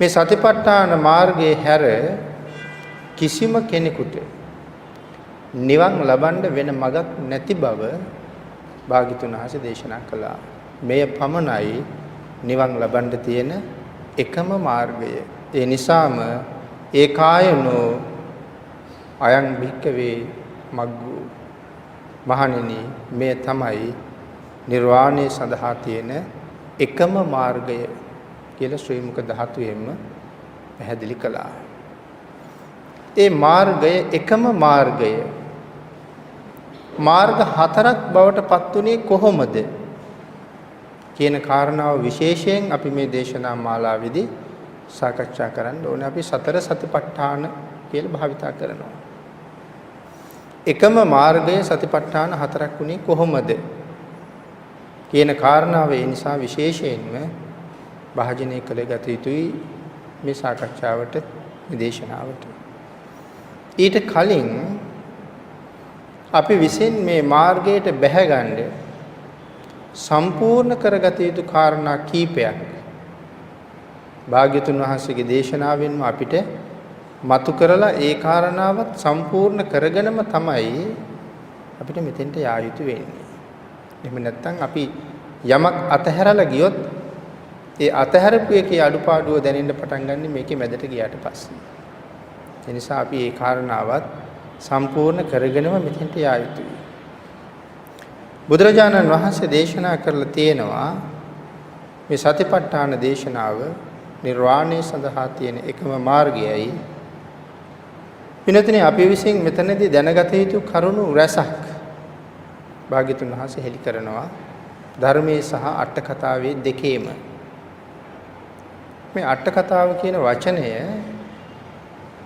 මේ සතිපට්ඨාන මාර්ගයේ හැර කිසිම කෙනෙකුට නිවන් ලබන්න වෙන මඟක් නැති බව භාග්‍යතුන් වහන්සේ දේශනා කළා. මෙය පමණයි නිවන් ලබන්න තියෙන එකම මාර්ගය. ඒ නිසාම ඒකායනෝ අයං භික්කවේ මග්ගෝ මහණෙනි මේ තමයි නිර්වාණය සඳහා තියෙන එකම මාර්ගය කියලා ශ්‍රී මුක ධාතුවෙන්ම පැහැදිලි කළා. ඒ මාර්ගය එකම මාර්ගය මාර්ග හතරක් බවට පත්ුනේ කොහොමද කියන කාරණාව විශේෂයෙන් අපි මේ දේශනා මාලාවේදී සාකච්ඡා කරන්න ඕනේ. අපි සතර සතිපට්ඨාන කියලා භාවිතා කරනවා. එකම මාර්ගයේ සතිපට්ඨාන හතරක් වුණේ කොහොමද කියන කාරණාව ඒ නිසා විශේෂයෙන්ම භාජනය කළ ගත යුතුයි මේ සාකච්ඡාවට මේ දේශනාවට. ඊට කලින් අපි විසින් මේ මාර්ගයට බැහැගන්න සම්පූර්ණ කරගත යුතු කාරණා කීපයක් භාග්‍යතුන් වහන්සේගේ දේශනාවෙන්ම අපිට මතු කරලා ඒ කාරණාවත් සම්පූර්ණ කරගෙනම තමයි අපිට මෙතෙන්ට යා යුතු වෙන්නේ. එහෙම නැත්නම් අපි යමක් අතහැරලා ගියොත් ඒ අතහැරපු එකේ අඩුපාඩුව දැනෙන්න පටන් ගන්න මේකේ මැදට ගියාට පස්සේ. ඒ නිසා අපි ඒ කාරණාවත් සම්පූර්ණ කරගෙනම මෙතෙන්ට යා යුතුයි. බුදුරජාණන් වහන්සේ දේශනා කරලා තියෙනවා මේ සතිපට්ඨාන දේශනාව නිර්වාණය සඳහා තියෙන එකම මාර්ගයයි. විනතනේ අපි විසින් මෙතනදී දැනගත යුතු කරුණු රැසක් භාග්‍යතුන් වහන්සේ හෙළි කරනවා ධර්මයේ සහ අට කතාවේ දෙකේම. මේ අට කතාව කියන වචනය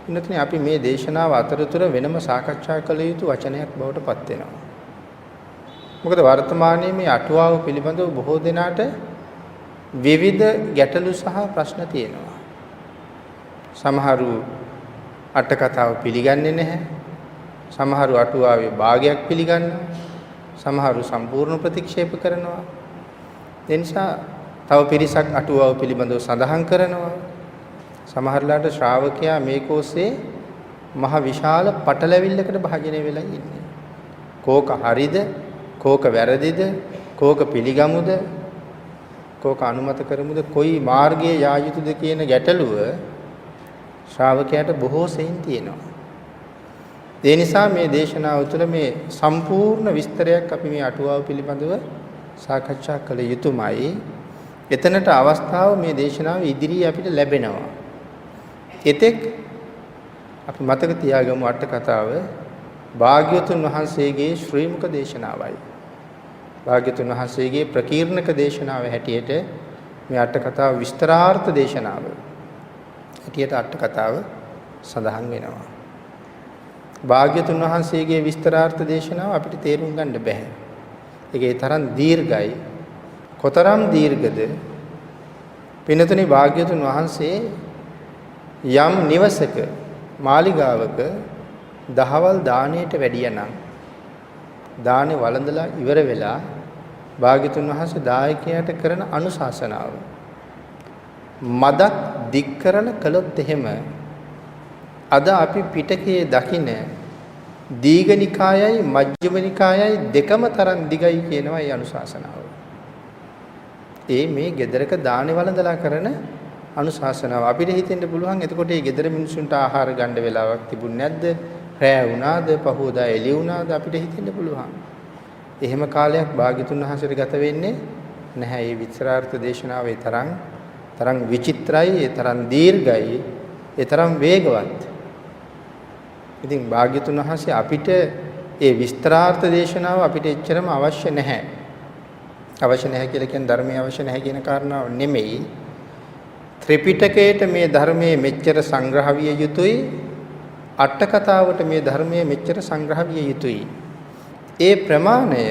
විනතනේ අපි මේ දේශනාව අතරතුර වෙනම සාකච්ඡා කළ යුතු වචනයක් බවට පත් වෙනවා. මොකද වර්තමානයේ මේ අටුවාව පිළිබඳව බොහෝ දෙනාට විවිධ ගැටලු සහ ප්‍රශ්න තියෙනවා. සමහරු අට කතාව පිළිගන්නේ නැහැ. සමහරු අටුවාවේ භාගයක් පිළිගන්නවා. සමහරු සම්පූර්ණ ප්‍රතික්ෂේප කරනවා. ඒ නිසා තව පිරිසක් අටුවාව පිළිබඳව සඳහන් කරනවා. සමහරලාට ශ්‍රාවකයා මේක ඔස්සේ මහ විශාල පටලැවිල්ලකට භාජනය වෙලා ඉන්නේ. කෝක හරිද? කෝක වැරදිද? කෝක පිළිගමුද? කෝක අනුමත කරමුද? කොයි මාර්ගයේ යා යුතුද කියන ගැටලුව ශ්‍රාවකයාට බොහෝ සෙයින් තියෙනවා. ඒ නිසා මේ දේශනාව තුළ මේ සම්පූර්ණ විස්තරයක් අපි මේ අටුවාව පිළිබඳව සාකච්ඡා කළ යුතුමයි. එතනට අවස්ථාව මේ දේශනාව ඉදිරියේ අපිට ලැබෙනවා. එතෙක් අපි මතක තියාගමු අට කතාව භාග්‍යවතුන් වහන්සේගේ ශ්‍රී මුක දේශනාවයි. භාග්‍යවතුන් වහන්සේගේ ප්‍රකීර්ණක දේශනාව හැටියට මේ අට කතාව විස්තරාර්ථ දේශනාව හැටියට අට කතාව සඳහන් වෙනවා. භාග්‍යවතුන් වහන්සේගේ විස්තරාර්ථ දේශනාව අපිට තේරුම් ගන්න බැහැ. ඒකේ තරම් දීර්ඝයි. කොතරම් දීර්ඝද? පින්නතුනි භාග්‍යවතුන් වහන්සේ යම් නිවසක මාලිගාවක දහවල් දාණයට වැඩියනම් දානේ වළඳලා ඉවර වෙලා භාග්‍යවතුන් වහන්සේ දායකයාට කරන අනුශාසනාව මදක් දික් කරන කළොත් එහෙම අද අපි පිටකයේ දකින දීඝනිකායයි මජ්ක්‍ධිමනිකායයි දෙකම තරම් දිගයි කියනවා මේ අනුශාසනාව. ඒ මේ ගෙදරක දානේ වළඳලා කරන අනුශාසනාව. අපිට හිතෙන්න පුළුවන් එතකොට මේ ගෙදර මිනිසුන්ට ආහාර ගන්න වෙලාවක් තිබුණේ නැද්ද? රැ වුණාද? පහුවදා එළි වුණාද? අපිට හිතෙන්න පුළුවන්. එහෙම කාලයක් භාග්‍යතුන් වහන්සේට ගත වෙන්නේ නැහැ. මේ විස්තරාර්ථ දේශනාවේ තරම් විචිත්‍රයි, ඒ තරම් දීර්ඝයි, ඒ තරම් වේගවත්. ඉතින් භාග්‍යතුන් වහන්සේ අපිට ඒ විස්තරාර්ථ දේශනාව අපිට එච්චරම අවශ්‍ය නැහැ. අවශ්‍ය නැහැ කියලා කියන්නේ ධර්මයේ අවශ්‍ය නැහැ කියන කාරණාව නෙමෙයි. ත්‍රිපිටකයට මේ ධර්මයේ මෙච්චර සංග්‍රහ විය යුතුයි. අට කතාවට මේ ධර්මයේ මෙච්චර සංග්‍රහ විය යුතුයි. ඒ ප්‍රමාණය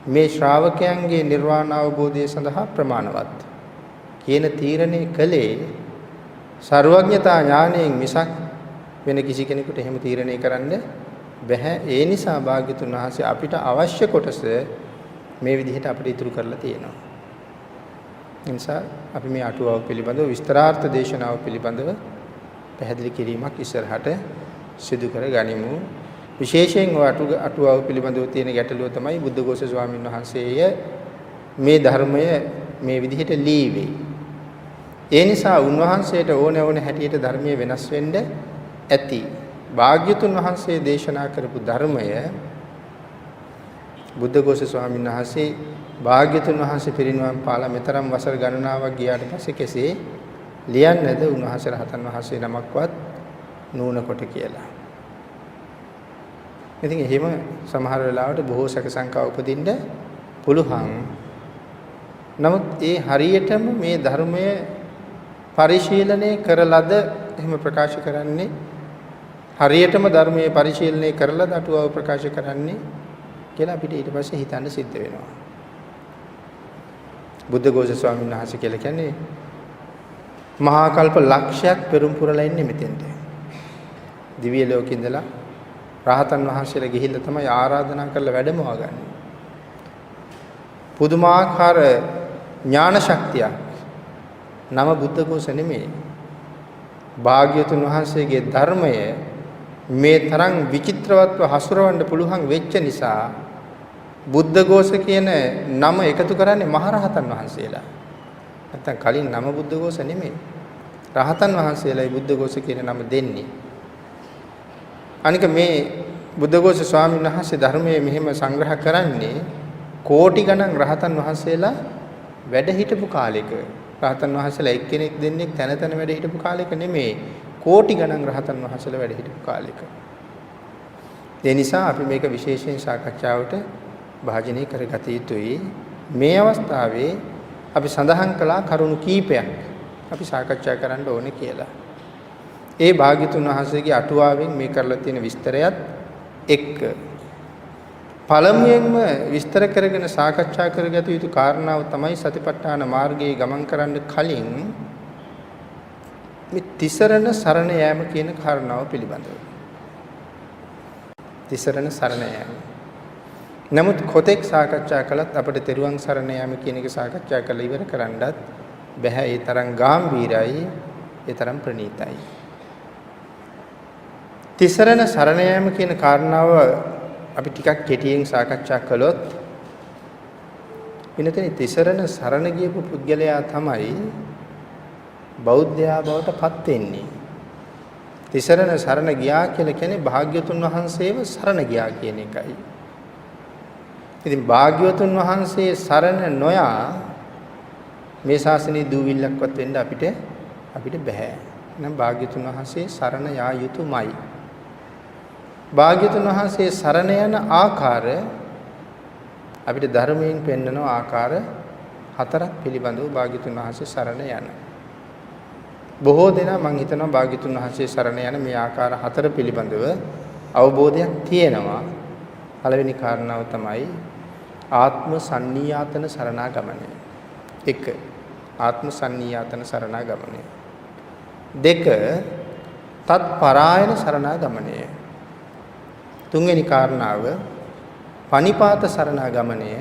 මේ ශ්‍රාවකයන්ගේ නිර්වාණ අවබෝධය සඳහා ප්‍රමාණවත් කියන තීරණය කළේ ਸਰවඥතා ඥාණයෙන් මිසක් වෙන කිසි කෙනෙකුට එහෙම තීරණය කරන්න බැහැ. ඒ නිසා භාග්‍යතුන් වහන්සේ අපිට අවශ්‍ය කොටස මේ විදිහට අපිට ඉතුරු කරලා තියෙනවා. නිසා අපි මේ අටුවාව පිළිබඳව විස්තරාර්ථ දේශනාව පිළිබඳව පැහැදිලි කිරීමක් ඉස්සරහට සිදු කර ගනිමු. විශේෂයෙන් අටුවාව පිළිබඳව තියෙන ගැටලුව තමයි බුද්ධඝෝෂ ස්වාමීන් වහන්සේය මේ ධර්මය මේ විදිහට ලීවේ. ඒ නිසා උන්වහන්සේට ඕන හැටියට ධර්මයේ වෙනස් වෙන්න ඇති. භාග්‍යතුන් වහන්සේ දේශනා කරපු ධර්මය බුද්ධඝෝෂ ස්වාමීන් වහන්සේ භාග්‍යතුන් වහන්සේ පිරිනිවන් පාලා මෙතරම් වසර ගණනාවක් ගියාට පස්සේ කෙසේ ලියන්නේද උන්වහන්සේ රහතන් වහන්සේ නමක්වත් නූන කොට කියලා. ඉතින් එහෙම සමහර වෙලාවට බොහෝ සැක සංකා උපදින්න පුළුවන්. නමුත් ඒ හරියටම මේ ධර්මය පරිශීලනය කරලද එහෙම ප්‍රකාශ කරන්නේ හරියටම ධර්මයේ පරිශීලනය කරලද අටුවාව ප්‍රකාශ කරන්නේ කියලා අපිට ඊට පස්සේ හිතන්න සිද්ධ වෙනවා. බුද්ධඝෝෂ ස්වාමීන් වහන්සේ කියලා කියන්නේ මහා කල්ප ලක්ෂයක් පෙරම් පුරලා ඉන්නේ මෙතෙන්ට. දිව්‍ය ලෝකෙ ඉඳලා රහතන් වහන්සේලා ගිහිල්ලා තමයි ආරාධනා කරලා වැඩමවා ගන්න. පුදුමාකාර ඥාන ශක්තියක්. නම බුද්ධඝෝෂ නෙමෙයි. භාග්‍යතුන් වහන්සේගේ ධර්මය මේ තරම් විචිත්‍රවත්ව හසුරවන්න පුළුවන් වෙච්ච නිසා බුද්ධඝෝෂ කියන නම එකතු කරන්නේ මහරහතන් වහන්සේලා. නැත්තම් කලින් නම බුද්ධඝෝෂ නෙමෙයි. රහතන් වහන්සේලායි බුද්ධඝෝෂ කියන නම දෙන්නේ. අනික මේ බුද්ධඝෝෂ ස්වාමීන් වහන්සේ ධර්මයේ මෙහෙම සංග්‍රහ කරන්නේ කෝටි ගණන් රහතන් වහන්සේලා වැඩ හිටපු කාලෙක. රහතන් වහන්සේලා එක්කෙනෙක් දෙන්නෙක් තැන තැන වැඩ හිටපු කාලෙක නෙමෙයි. කෝටි ගණන් රහතන් වහන්සේලා වැඩ හිටපු කාලෙක. ඒ නිසා අපි මේක විශේෂයෙන් සාකච්ඡාවට භාජනය කරගත යුතුයි. මේ අවස්ථාවේ අපි සඳහන් කළා කරුණු කීපයක් අපි සාකච්ඡා කරන්න ඕනේ කියලා. ඒ භාග්‍යතුන් වහන්සේගේ අටුවාවෙන් මේ කරලා තියෙන විස්තරයත් එක්ක පළමුවෙන්ම විස්තර කරගෙන සාකච්ඡා කරගත යුතු කාරණාව තමයි සතිපට්ඨාන මාර්ගයේ ගමන් කරන්න කලින් මේ තිසරණ සරණ යාම කියන කාරණාව පිළිබඳව. තිසරණ සරණ යාම. නමුත් කොතෙක් සාකච්ඡා කළත් අපිට තෙරුවන් සරණ යාම කියන එක සාකච්ඡා කරලා ඉවර කරන්නත් බෑ. ඒ තරම් ගැඹීරයි, ඒ තරම් ප්‍රණීතයි. තිසරණ සරණ යාම කියන කාරණාව අපි ටිකක් කෙටියෙන් සාකච්ඡා කළොත් වෙනතන තිසරණ සරණ ගියපු පුද්ගලයා තමයි බෞද්ධයා බවට පත් වෙන්නේ. තිසරණ සරණ ගියා කියලා කියන්නේ භාග්‍යතුන් වහන්සේව සරණ ගියා කියන එකයි. ඉතින් භාග්‍යවතුන් වහන්සේ සරණ නොයා මේ ශාසනයේ දූවිල්ලක්වත් වෙන්න අපිට බෑ. එහෙනම් භාග්‍යවතුන් වහන්සේ සරණ යා යුතුමයි. භාග්‍යවතුන් වහන්සේ සරණ යන ආකාරය අපිට ධර්මයෙන් පෙන්වන ආකාර හතරක් පිළිබඳව භාග්‍යවතුන් වහන්සේ සරණ යන. බොහෝ දෙනා මම හිතනවා භාග්‍යවතුන් වහන්සේ සරණ යන මේ ආකාර හතර පිළිබඳව අවබෝධයක් තියෙනවා. පළවෙනි කාරණාව තමයි ආත්ම සන්නියාතන සරණාගමනය. 1. ආත්ම සන්නියාතන සරණාගමනය. 2. තත් පරායන සරණාගමනය. 3 කාරණාව පනිපාත සරණාගමනය.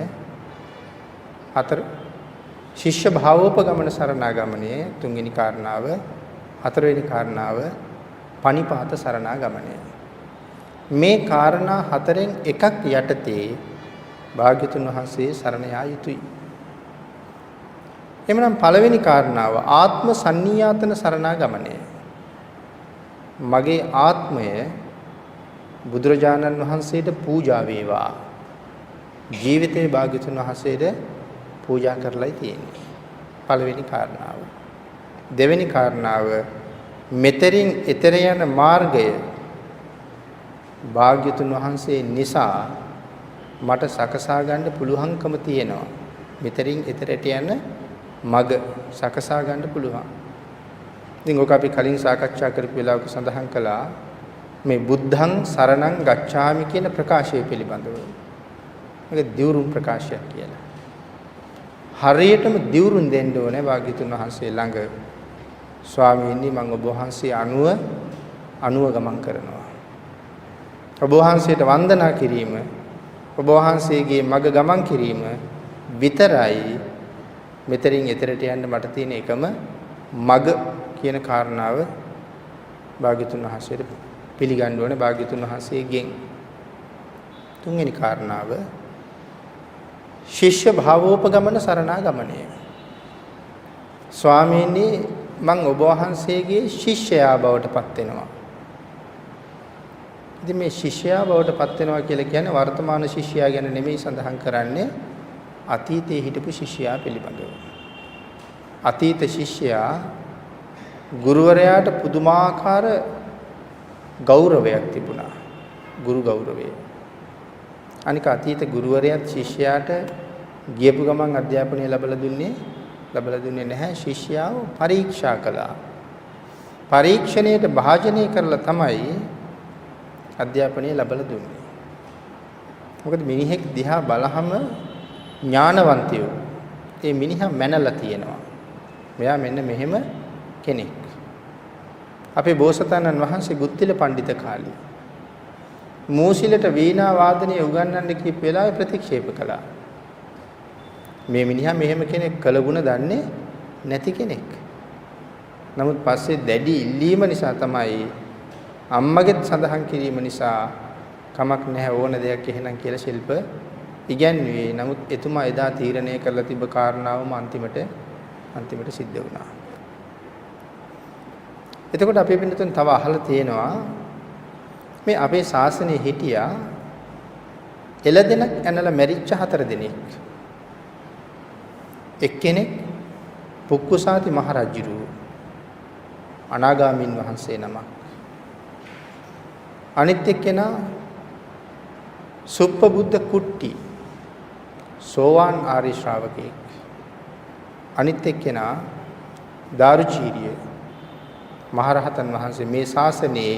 4. ශිෂ්‍ය භාවෝපගමන සරණාගමනය. 3 කාරණාව. 4 කාරණාව පනිපාත සරණාගමනය. මේ කාරණා හතරෙන් එකක් යටතේ භාග්‍යතුන් වහන්සේ සරණ යා යුතුයි. එhmenan පළවෙනි කාරණාව ආත්ම සන්නියාතන සරණාගමනය. මගේ ආත්මය බුදුරජාණන් වහන්සේට පූජා වේවා. ජීවිතේ භාග්‍යතුන් වහන්සේට පූජා කරලායි තියෙන්නේ. පළවෙනි කාරණාව. දෙවෙනි කාරණාව මෙතරින් එතර යන මාර්ගය භාග්‍යතුන් වහන්සේ නිසා මට සකසා ගන්න පුළුවන්කම තියෙනවා. මෙතරින් එතරට යන මග සකසා ගන්න පුළුවන්. ඉතින් ඔක අපි කලින් සාකච්ඡා කරපු වෙලාවක සඳහන් කළා මේ බුද්ධං සරණං ගච්ඡාමි කියන ප්‍රකාශය පිළිබඳව. මේක දිවුරුම් ප්‍රකාශයක් කියලා. හරියටම දිවුරුම් දෙන්න ඕනේ භාග්‍යතුන් වහන්සේ ළඟ. ස්වාමීනි මම ඔබ වහන්සේ අනුව ගමන් කරනවා. ඔබ වහන්සේට වන්දනා කිරීම, ඔබ වහන්සේගේ මඟ ගමන් කිරීම විතරයි මෙතරින් එතරට යන්න මට තියෙන එකම මග කියන කාරණාව භාග්‍යතුන් වහන්සේට පිළිගන්න ඕනේ භාග්‍යතුන් වහන්සේගෙන්. තුන්වෙනි කාරණාව ශිෂ්‍ය භාවෝපගමන සරණාගමනය. ස්වාමීනි මම ඔබ වහන්සේගේ ශිෂ්‍යයා බවට පත් වෙනවා. ඉතින් මේ ශිෂ්‍යයා බවට පත් වෙනවා කියලා කියන්නේ වර්තමාන ශිෂ්‍යයා ගැන නෙමෙයි සඳහන් කරන්නේ අතීතයේ හිටපු ශිෂ්‍යයා පිළිබඳව. අතීත ශිෂ්‍යයා ගුරුවරයාට පුදුමාකාර ගෞරවයක් තිබුණා. ගුරු ගෞරවය. අනික අතීත ගුරුවරයාත් ශිෂ්‍යයාට ගියපු ගමන් අධ්‍යාපනය ලැබලා දුන්නේ නැහැ. ශිෂ්‍යයාව පරීක්ෂා කළා. පරීක්ෂණයට භාජනය කරලා තමයි අධ්‍යාපනය ලැබලා දුන්නේ. මොකද මිනිහෙක් දිහා බලහම ඥානවන්තයෝ ඒ මිනිහා මැනලා තියෙනවා. මෙයා මෙන්න මෙහෙම කෙනෙක්. අපේ බෝසතාණන් වහන්සේ ගුත්තිල පඬිත කාලේ මූසිලට වීණා වාදනය උගන්වන්න කියපු වෙලාවේ ප්‍රතික්ෂේප කළා. මේ මිනිහා මෙහෙම කෙනෙක් කළගුණ දන්නේ නැති කෙනෙක්. නමුත් පස්සේ දැඩි ඉල්ලීම නිසා තමයි අම්මගෙත් සඳහන් කිරීම නිසා කමක් නැහැ ඕන දෙයක් එහෙනම් කියලා ශිල්ප ඉගැන්වුවේ. නමුත් එතුමා එදා තීරණය කරලා තිබ්බ කාරණාවම අන්තිමට සිද්ධ වුණා. එතකොට අපේ පින්නතුන් තව අහලා තියෙනවා මේ අපේ ශාසනයේ හිටියා එළදෙනක් ඇනලා මැරිච්ච 4 දෙනෙක්. එක්කෙනෙක් පුක්කුසාති මහරජුරු අනාගාමීන් වහන්සේ නමක්. අනිත් එක්කෙනා සුප්පබුද්ධ කුට්ටි සෝවාන් ආර්ය ශ්‍රාවකෙක්. අනිත් එක්කෙනා දාරුචීරිය මහරහතන් වහන්සේ. මේ ශාසනයේ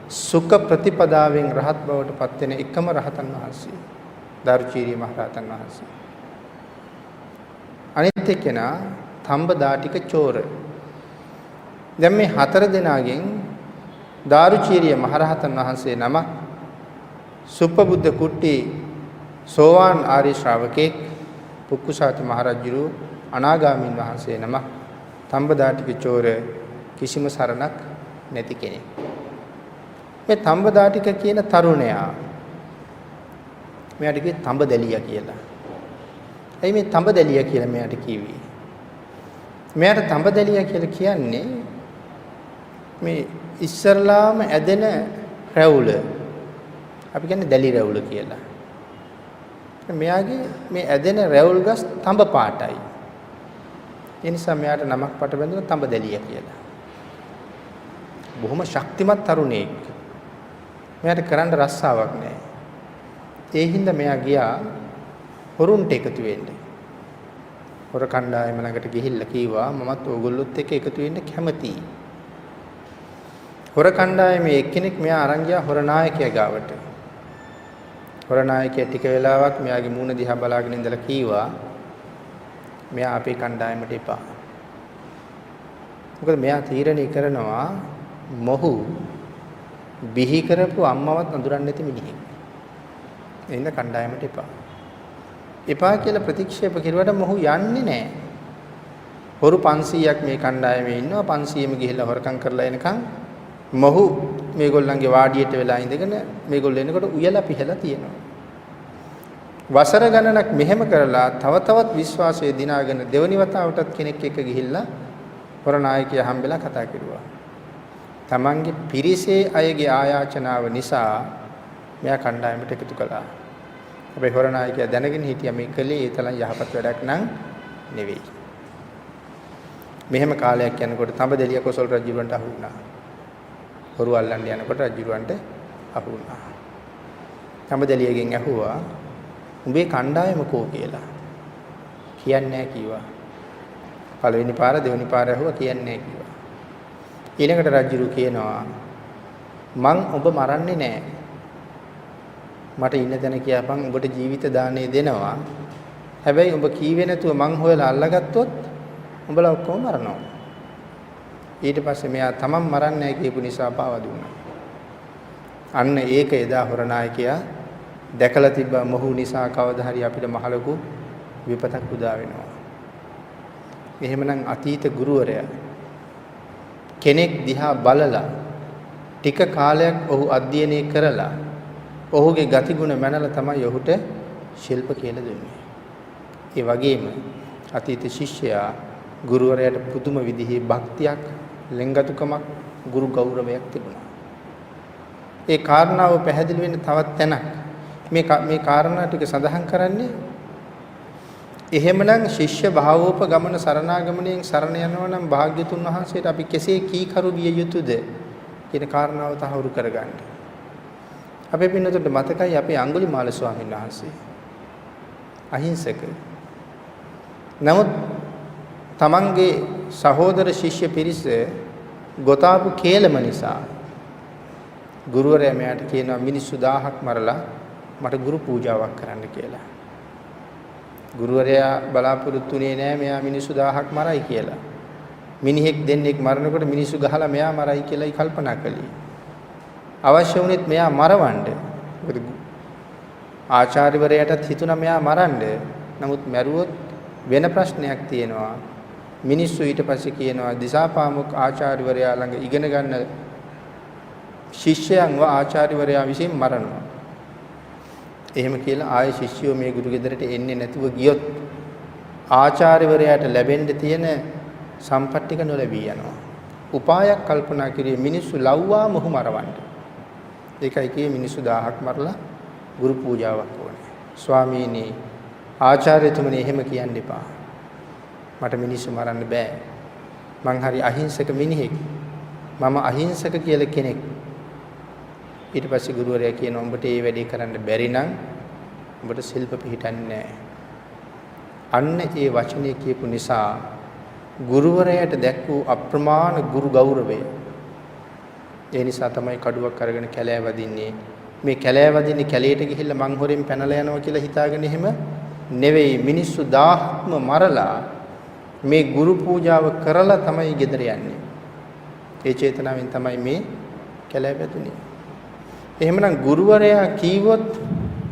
සුඛ ප්‍රතිපදාවෙන් රහත් බවට පත් වෙන එකම රහතන් වහන්සේ දාරුචීරිය මහරහතන් වහන්සේ. අනිත් එක්කෙනා තම්බදාටික චෝර. දැන් මේ 4 දෙනාගෙන් දාරුචීරිය මහරහතන් වහන්සේ නම සුප්පබුද්ධ කුට්ටි සෝවාන් ආර්ය ශ්‍රාවකෙක්, පුක්කුසාති මහරජුරු අනාගාමීන් වහන්සේ නම තම්බදාටික චෝර කිසිම සරණක් නැති කෙනෙක්. මේ තම්බදාටික කියන තරුණයා මෙයාට කිව්වේ තඹදැලියා කියලා. එයි මේ තඹදැලියා කියලා මෙයාට කිව්වේ. මෙයාට තඹදැලියා කියලා කියන්නේ මේ ඉස්සරලාම ඇදෙන රැවුල. අපි කියන්නේ දැලි රැවුල කියලා. මෙයාගේ මේ ඇදෙන රැවුල් ගස් තඹ පාටයි. ඒ නිසා මෙයාට නමක් පට බැඳුණා තඹදැලියා කියලා. බොහොම ශක්තිමත් තරුණයෙක්. මෙයාට කරන්න රස්සාවක් නැහැ. ඒ හින්දා මෙයා ගියා හොරුන්ට එකතු වෙන්න. හොර කණ්ඩායම ළඟට ගිහිල්ලා කිව්වා මමත් ඕගොල්ලොත් එක්ක එකතු වෙන්න කැමතියි. හොර කණ්ඩායමේ එක්කෙනෙක් මෙයා අරන් ගියා හොර නායකයා ගාවට. හොර නායකයා ටික වෙලාවක් මෙයාගේ මූණ දිහා බලාගෙන ඉඳලා කිව්වා මෙයා අපේ කණ්ඩායමට එපා. මොකද මෙයා තීරණය කරනවා මොහු බිහි කරපු අම්මවත් අඳුරන්නේ නැති මිනිහෙක්. එහෙනම් කණ්ඩායමට එපා. එපා කියලා ප්‍රතික්ෂේප කෙරුවට මොහු යන්නේ නැහැ. හොරු 500ක් මේ කණ්ඩායමේ ඉන්නවා. 500ෙම ගිහිල්ලා හොරකම් කරලා එනකන් මොහු මේගොල්ලන්ගේ වාඩියට වෙලා ඉඳගෙන මේගොල්ලෝ එනකොට උයලා පිහලා තියෙනවා. වසර ගණනක් මෙහෙම කරලා තව තවත් විශ්වාසය දිනාගෙන දෙවනි වතාවටත් කෙනෙක් එක්ක ගිහිල්ලා හොර නායකයා හම්බෙලා කතා කරුවා. තමන්ගේ පිරිසේ අයගේ ආයාචනාව නිසා මෙයා කණ්ඩායමට එකතු කළා. හැබැයි හොර නායකයා දැනගෙන හිටියා මේ කලේ ඒ තරම් යහපත් වැඩක් නං නෙවෙයි. මෙහෙම කාලයක් යනකොට තඹදෙලිය කොසල් රජුවන්ට අහු වුණා. හොරු අල්ලන්න යනකොට රජුවන්ට අහු වුණා. තඹදෙලියගෙන් ඇහුවා උඹේ කණ්ඩායම කෝ කියලා. කියන්නේ නැහැ කිව්වා. පළවෙනි පාර දෙවෙනි පාර ඇහුවා කියන්නේ නැහැ කිව්වා. ඊළඟට රජුරු කියනවා මං ඔබ මරන්නේ නැහැ. මට ඉන්න තැන කියපන් ඔබට ජීවිත දාණය දෙනවා. හැබැයි ඔබ කීවේ නැතුව මං හොයලා අල්ලගත්තොත් උඹලා ඔක්කොම මරනවා. ඊට පස්සේ මෙයා තමන් මරන්නේ නැහැ කියපු නිසා පාව දුන්නා. අන්න ඒක එදා හොර නායකයා දැකලා තිබ්බා මොහු නිසා කවදා හරි අපිට මහලකු විපතක් උදා වෙනවා. එහෙමනම් අතීත ගුරුවරයා කෙනෙක් දිහා බලලා ටික කාලයක් ඔහු අධ්‍යයනය කරලා ඔහුගේ ගතිගුණ මැනලා තමයි ඔහුට ශිල්ප කියලා දුන්නේ. ඒ වගේම අතීත ශිෂ්‍යයා ගුරුවරයාට පුදුම විදිහේ භක්තියක්, ලෙන්ගතුකමක්, ගුරු ගෞරවයක් තිබුණා. ඒ කාරණාව පැහැදිලි වෙන්න තවත් තැනක් මේ කාරණා ටික සඳහන් කරන්නේ එහෙමනම් ශිෂ්‍ය භාවෝපගමන සරණාගමණයෙන් සරණ යනවා නම් භාග්‍යතුන් වහන්සේට අපි කෙසේ කීකරු විය යුතුද කියන කාරණාව තහවුරු කරගන්න. අපේ පින්නතුන්ට මතකයි අපේ අඟුලිමාල ස්වාමීන් වහන්සේ අහිංසක. නමුත් තමන්ගේ සහෝදර ශිෂ්‍ය පිරිස ගොතාපු කේලම නිසා ගුරුවරයා මෙයාට කියනවා මිනිස්සු 1000ක් මරලා මට ගුරු පූජාවක් කරන්න කියලා. ගුරුවරයා බලාපොරොත්තුුනේ නෑ මෙයා මිනිස්සු 1000ක් මරයි කියලා. මිනිහෙක් දෙන්නෙක් මරනකොට මිනිස්සු ගහලා මෙයා මරයි කියලායි කල්පනා කළේ. අවශ්‍ය වුණෙත් මෙයා මරවන්න. මොකද ආචාර්යවරයාටත් හිතුණා මෙයා මරන්න. නමුත් මැරුවොත් වෙන ප්‍රශ්නයක් තියෙනවා. මිනිස්සු ඊට පස්සේ කියනවා දිසාපාමුක් ආචාර්යවරයා ළඟ ඉගෙන ගන්න ශිෂ්‍යයන්ව ආචාර්යවරයා විසින් මරනවා. එහෙම කියලා ආයේ ශිෂ්‍යයෝ මේ ගුරු ගෙදරට එන්නේ නැතුව ගියොත් ආචාර්යවරයාට ලැබෙන්න තියෙන සම්පත් ටික නොලැබී යනවා. උපායක් කල්පනා කිරියේ මිනිස්සු ලව්වා මොහු මරවන්න. ඒකයි කියේ මිනිස්සු 1000ක් මරලා ගුරු පූජාවක් ඕනේ. ස්වාමීනි ආචාර්යතුමනි එහෙම කියන්න එපා. මට මිනිස්සු මරන්න බෑ. මං හරි අහිංසක මිනිහෙක්. මම අහිංසක කියලා කෙනෙක්. ඊට පස්සේ ගුරුවරයා කියනවා උඹට මේ වැඩේ කරන්න බැරි නම් උඹට ශිල්ප පිහිටන්නේ නැහැ. අන්න ඒ වචනේ කියපු නිසා ගුරුවරයාට දැක් වූ අප්‍රමාණ ගුරු ගෞරවය. ඒ නිසා තමයි කඩුවක් අරගෙන කැලෑ වදින්නේ. මේ කැලෑ වදින්නේ කැලේට ගිහිල්ලා මං හොරෙන් පැනලා යනවා කියලා හිතාගෙන එහෙම නෙවෙයි. මිනිස්සු 1000ක්ම මරලා මේ ගුරු පූජාව කරලා තමයි ගෙදර යන්නේ. ඒ චේතනාවෙන් තමයි මේ කැලෑ වැදුනේ. එහෙමනම් ගුරුවරයා කීවොත්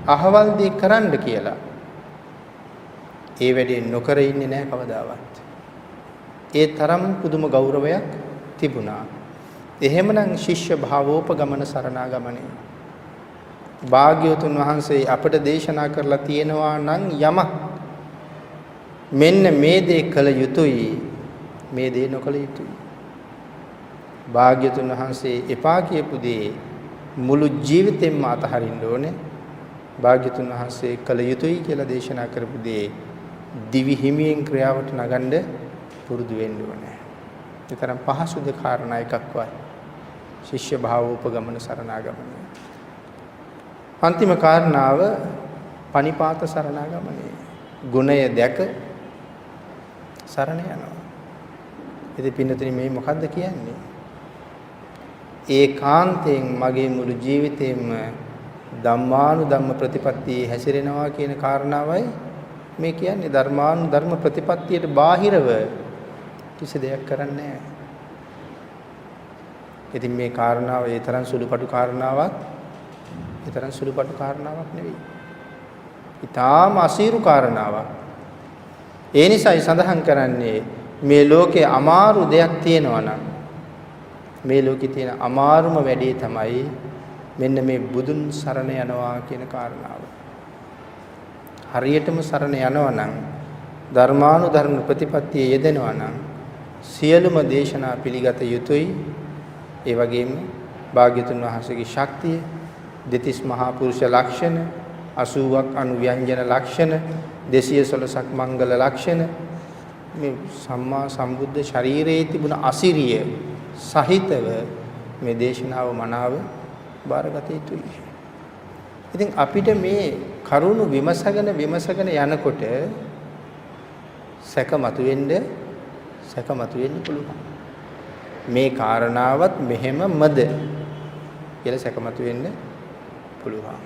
අහවල් දේ කරන්න කියලා ඒ වැඩේ නොකර ඉන්නේ නැහැ කවදාවත්. ඒ තරම් පුදුම ගෞරවයක් තිබුණා. එහෙමනම් ශිෂ්‍ය භාවෝපගමන සරණාගමනේ භාග්‍යවතුන් වහන්සේ අපට දේශනා කරලා තියෙනවා නම් යමක් මෙන්න මේ දේ කළ යුතුයි, මේ දේ නොකළ යුතුයි. භාග්‍යවතුන් වහන්සේ එපා කියපු දේ මුළු ජීවිතෙන්ම අතහරින්න ඕනේ. භාග්‍යතුන් වහන්සේ කළ යුතුයි කියලා දේශනා කරපු දේ දිවි හිමියෙන් ක්‍රියාවට නගන්න පුරුදු වෙන්න ඕනේ. ඒ තරම් පහසුද කාරණා එකක්වත්. ශිෂ්‍ය භාවෝපගමන සරණාගමනය. අන්තිම කාරණාව පනිපාත සරණාගමනය. ගුණය දැක සරණ යනවා. ඉතින් පින්නතුනි මේ මොකද්ද කියන්නේ? ඒකාන්තයෙන් මගේ මුළු ජීවිතේම ධම්මානුධම්ම ප්‍රතිපත්තියේ හැසිරෙනවා කියන කාරණාවයි මේ කියන්නේ. ධර්මානුධර්ම ප්‍රතිපත්තියට බාහිරව කිසි දෙයක් කරන්නේ නැහැ. ඉතින් මේ කාරණාව ඒ තරම් සුළුපටු කාරණාවක් නෙවෙයි. ඊටාම අසීරු කාරණාවක්. ඒ නිසායි සඳහන් කරන්නේ මේ ලෝකේ අමාරු දෙයක් තියෙනවා නම් මේ ලෝකේ තියෙන අමාරුම වැඩේ තමයි මෙන්න මේ බුදුන් සරණ යනවා කියන කාරණාව. හරියටම සරණ යනවා නම් ධර්මානුධර්ම ප්‍රතිපත්තිය යෙදෙනවා නම් සියලුම දේශනා පිළිගත යුතුයි. ඒ වගේම භාග්‍යතුන් වහන්සේගේ ශක්තිය, දෙතිස් මහා පුරුෂ ලක්ෂණ, 80ක් අනුව්‍යංජන ලක්ෂණ, 216ක් මංගල ලක්ෂණ, මේ සම්මා සම්බුද්ධ ශරීරයේ තිබුණ අසිරිය සහිතව මේ දේශනාව මනාව බාරගත යුතුයි. ඉතින් අපිට මේ කරුණු විමසගෙන යනකොට සැක මතුවෙන්න පුළුවන්. මේ කාරණාවත් මෙහෙමමද කියලා සැක මතුවෙන්න පුළුවන්.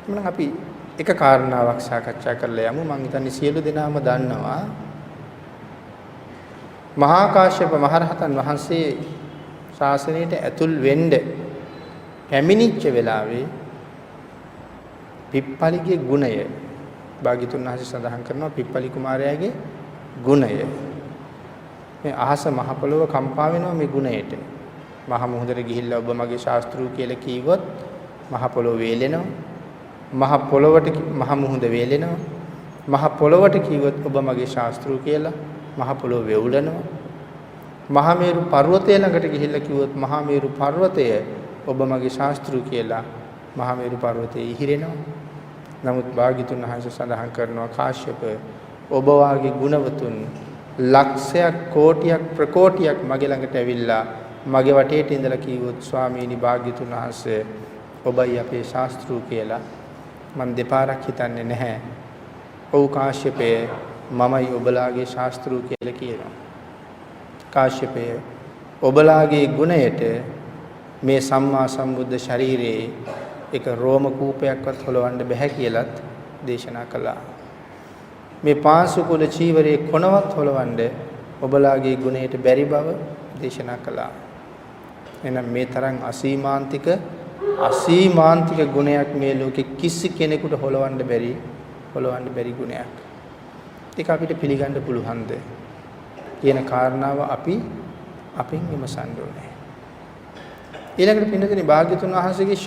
එහෙනම් අපි එක කාරණාවක් සාකච්ඡා කරලා යමු. මම හිතන්නේ සියලු දෙනාම දන්නවා මහා කාශ්‍යප මහරහතන් වහන්සේ ශාසනයට ඇතුල් වෙන්න පැමිණිච්ච වෙලාවේ පිප්පලිගේ ගුණය භාග්‍යතුන් වහන්සේ සඳහන් කරනවා. පිප්පලි කුමාරයාගේ ගුණය. මේ අහස මහ පොළොව කම්පා වෙනවා මේ ගුණයට. මහ මුහුදට ගිහිල්ලා ඔබ මගේ ශාස්ත්‍රූ කියලා කිව්වොත් මහ පොළොව වේලෙනවා. මහ පොළොවට මහ මුහුද වේලෙනවා. මහ පොළොවට කිව්වොත් ඔබ මගේ ශාස්ත්‍රූ කියලා මහ පොළොව වෙවුලනවා. මහා මේරු පර්වතය ළඟට ගිහිල්ලා කිව්වොත් මහා මේරු පර්වතය ඔබ මගේ ශාස්ත්‍රූ කියලා මහා මේරු පර්වතය ඉහිරෙනවා. නමුත් භාග්‍යතුන් වහන්සේ සඳහන් කරනවා කාශ්‍යප ඔබ වාගේ ගුණවතුන් ලක්ෂයක් කෝටියක් ප්‍රකෝටියක් මගේ ළඟට ඇවිල්ලා මගේ වටේට ඉඳලා කිව්වොත් ස්වාමීනි භාග්‍යතුන් වහන්සේ ඔබයි අපේ ශාස්ත්‍රූ කියලා මම දෙපාරක් හිතන්නේ නැහැ. ඔව් කාශ්‍යපේ මමයි ඔබලාගේ ශාස්ත්‍රූ කියලා කියනවා. කාශ්‍යපය ඔබලාගේ ගුණයට මේ සම්මා සම්බුද්ධ ශරීරයේ එක රෝම කූපයක්වත් හොලවන්න බෑ කියලත් දේශනා කළා. මේ පාංශුකුල චීවරයේ කොනවත් හොලවන්න ඔබලාගේ ගුණයට බැරි බව දේශනා කළා. එහෙනම් මේ තරම් අසීමාන්තික ගුණයක් මේ ලෝකෙ කිසි කෙනෙකුට හොලවන්න බැරි ගුණයක්. ඒක අපිට පිළිගන්න පුළුවන්ද කියන කාරණාව අපි අපින් විමසන්න ඕනේ. ඊළඟට පින්නතුනි භාග්‍යතුන් වහන්සේගේ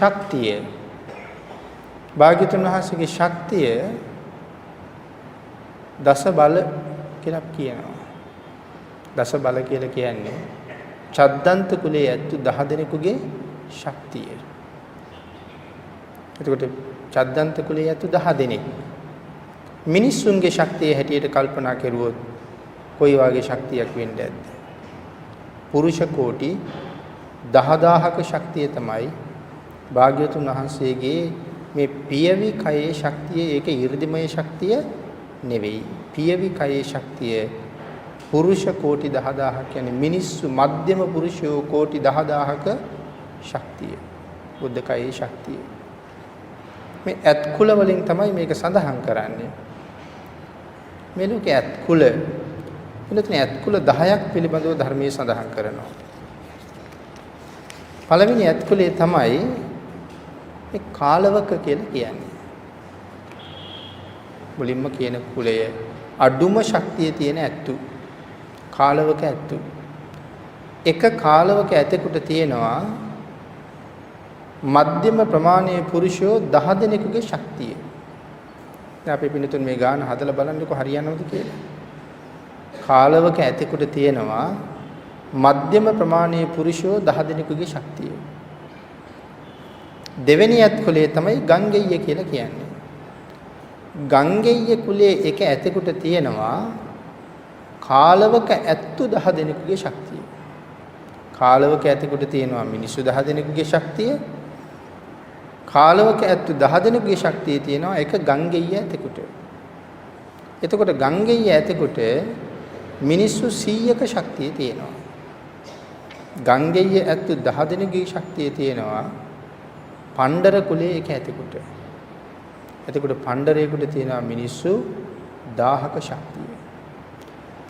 ශක්තිය දස බල කියලා කියනවා. දස බල කියලා කියන්නේ චද්දන්ත කුලයේ ඇත්තු 10 දෙනෙකුගේ ශක්තිය. එතකොට චද්දන්ත කුලයේ ඇත්තු 10 දෙනෙක් මිනිස්සුන්ගේ ශක්තිය හැටියට කල්පනා කරුවොත් කොයි වගේ ශක්තියක් වෙන්න ඇද්ද? පුරුෂ කෝටි 10000ක ශක්තිය තමයි භාග්‍යවතුන් වහන්සේගේ මේ පියවි කයේ ශක්තිය. ඒක 이르දිමය ශක්තිය නෙවෙයි. පියවි කයේ ශක්තිය පුරුෂ කෝටි 10000ක් කියන්නේ මිනිස්සු මධ්‍යම පුරුෂයෝ කෝටි 10000ක ශක්තිය. බුද්ධ කයේ ශක්තිය. මේ ඇත් කුල වලින් තමයි මේක සඳහන් කරන්නේ. මේ ලෝකයේ ඇත් කුල එතන ඇත් කුල 10ක් පිළිබඳව ධර්මයේ සඳහන් කරනවා. පළවෙනි ඇත් කුලේ තමයි මේ කාලවක කියලා කියන්නේ. මුලින්ම කියන කුලය අඩුම ශක්තිය තියෙන ඇත්තු. කාලවක ඇත්තු. එක කාලවක ඇතෙකුට තියෙනවා මධ්‍යම ප්‍රමාණයේ පුරුෂයෝ 10 දෙනෙකුගේ ශක්තිය. දැන් අපි පිළිතුරු මේ ගාන හදලා බලන්නකො හරියනවද කියලා. කාලවක ඇතෙකුට තියෙනවා මධ්‍යම ප්‍රමාණයේ පුරුෂයෝ 10 දෙනෙකුගේ ශක්තිය. දෙවෙනි ඇත් කුලයේ තමයි ගංගෙය්‍ය කියලා කියන්නේ. ගංගෙය්‍ය කුලයේ එක ඇතෙකුට තියෙනවා කාලවක ඇත්තු 10 දෙනෙකුගේ ශක්තිය. කාලවක ඇතෙකුට තියෙනවා මිනිස්සු 10 දෙනෙකුගේ ශක්තිය. කාලවක ඇත්තු 10 දෙනෙකුගේ ශක්තිය තියෙනවා එක ගංගෙය්‍ය ඇතෙකුට. එතකොට ගංගෙය්‍ය ඇතෙකුට මිනිස්සු 100ක ශක්තිය තියෙනවා. ගංගෙය්‍ය ඇත්තු 10 දෙනෙකුගේ ශක්තිය තියෙනවා පණ්ඩර කුලයේ එක ඇතෙකුට. එතකොට පණ්ඩරයෙකුට තියෙනවා මිනිස්සු 1000ක ශක්තිය.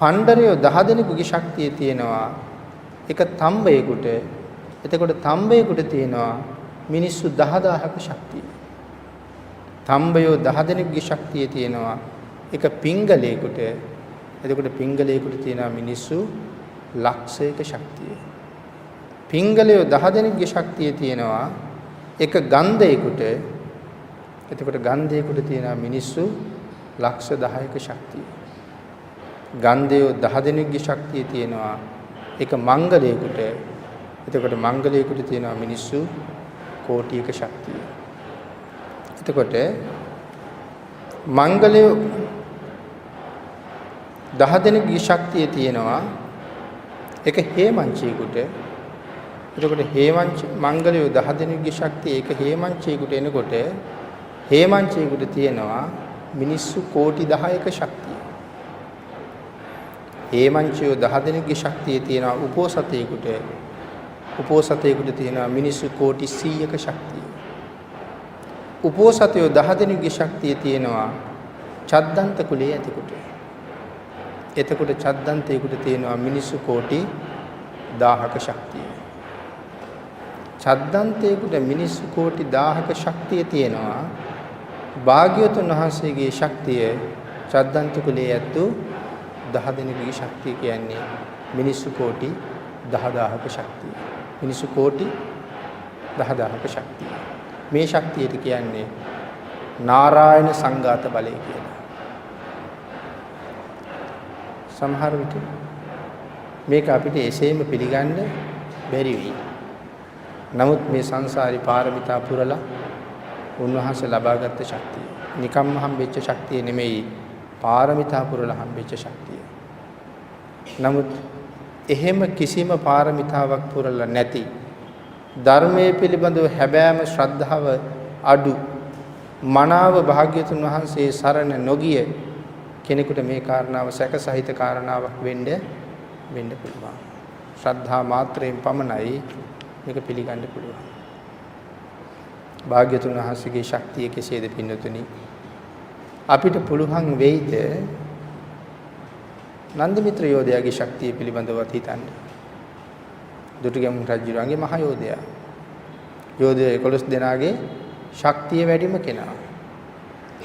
පණ්ඩරයෝ 10 දෙනෙකුගේ ශක්තිය තියෙනවා එක තම්බයෙකුට. එතකොට තම්බයෙකුට තියෙනවා මිනිස්සු 10000ක ශක්තිය. තම්බයෝ 10 දෙනෙකුගේ ශක්තිය තියෙනවා එක පිංගලයෙකුට. එතකොට පිංගලයෙකුට තියෙනවා මිනිස්සු ලක්ෂයක ශක්තිය. පිංගලයෝ 10 දෙනෙකුගේ ශක්තිය තියෙනවා එක ගන්ධයෙකුට. එතකොට ගන්ධයෙකුට තියෙනවා මිනිස්සු ලක්ෂ 10ක ශක්තිය. ගන්ධයෝ 10 දෙනෙකුගේ ශක්තිය තියෙනවා එක මංගලයෙකුට. එතකොට මංගලයෙකුට තියෙනවා මිනිස්සු කෝටියක ශක්තිය. එතකොට මංගලයෝ 10 දෙනෙකුගේ ශක්තිය තියෙනවා එක හේමංචයෙකුට. එතකොට මංගලයෝ 10 දෙනෙකුගේ ශක්තිය එක හේමංචයෙකුට එනකොට හේමංචයෙකුට තියෙනවා මිනිස්සු කෝටි 10ක ශක්තිය. හේමංචයෝ 10 දෙනෙකුගේ ශක්තිය තියෙනවා උපෝසතයෙකුට. උපෝසතයෙකුට තියෙනවා මිනිස්සු කෝටි 100ක ශක්තිය. උපෝසතයෝ 10 දෙනෙකුගේ ශක්තිය තියෙනවා චද්දන්ත කුලයේ ඇතෙකුට. එතකොට චද්දන්තයෙකුට තියෙනවා මිනිස්සු කෝටි 1000ක ශක්තිය. චද්දන්තයෙකුට මිනිස්සු කෝටි 1000ක ශක්තිය තියෙනවා. භාග්‍යවතුන් වහන්සේගේ ශක්තිය චද්දන්ත කුලයේ ඇත්තු 10 දෙනෙකුගේ ශක්තිය කියන්නේ මිනිස්සු කෝටි 10000ක ශක්තිය. මිනිස්සු කෝටි 10000ක ශක්තිය. මේ ශක්තියට කියන්නේ නාරායන සංඝාත බලය කියලා. සමහර විට මේක අපිට එසේම පිළිගන්න බැරි වෙයි. නමුත් මේ සංසාරي පාරමිතා පුරලා උන්වහන්සේ ලබාගත් ශක්තිය නිකම්ම හම්බෙච්ච ශක්තිය නෙමෙයි, පාරමිතා පුරලා හම්බෙච්ච ශක්තිය. නමුත් එහෙම කිසිම පාරමිතාවක් පුරලා නැති, ධර්මයේ පිළිබඳව හැබෑම ශ්‍රද්ධාව අඩු, මනාව භාග්‍යතුන් වහන්සේ සරණ නොගිය කෙනෙකුට මේ කාරණාව සැකසහිත කාරණාවක් වෙන්න පුළුවන්. ශ්‍රද්ධා මාත්‍රයෙන් පමණයි මේක පිළිගන්න පුළුවන්. භාග්‍යතුන් වහන්සේගේ ශක්තිය කෙසේද පින්නතුනි? අපිට පුළුවන් වෙයිද නන්දිමිත්‍ර යෝධයාගේ ශක්තිය පිළිබඳව හිතන්න? දුටුගැමුණු රජුගේ මහ යෝධයා. යෝධය 11 දෙනාගේ ශක්තිය වැඩිම කෙනා.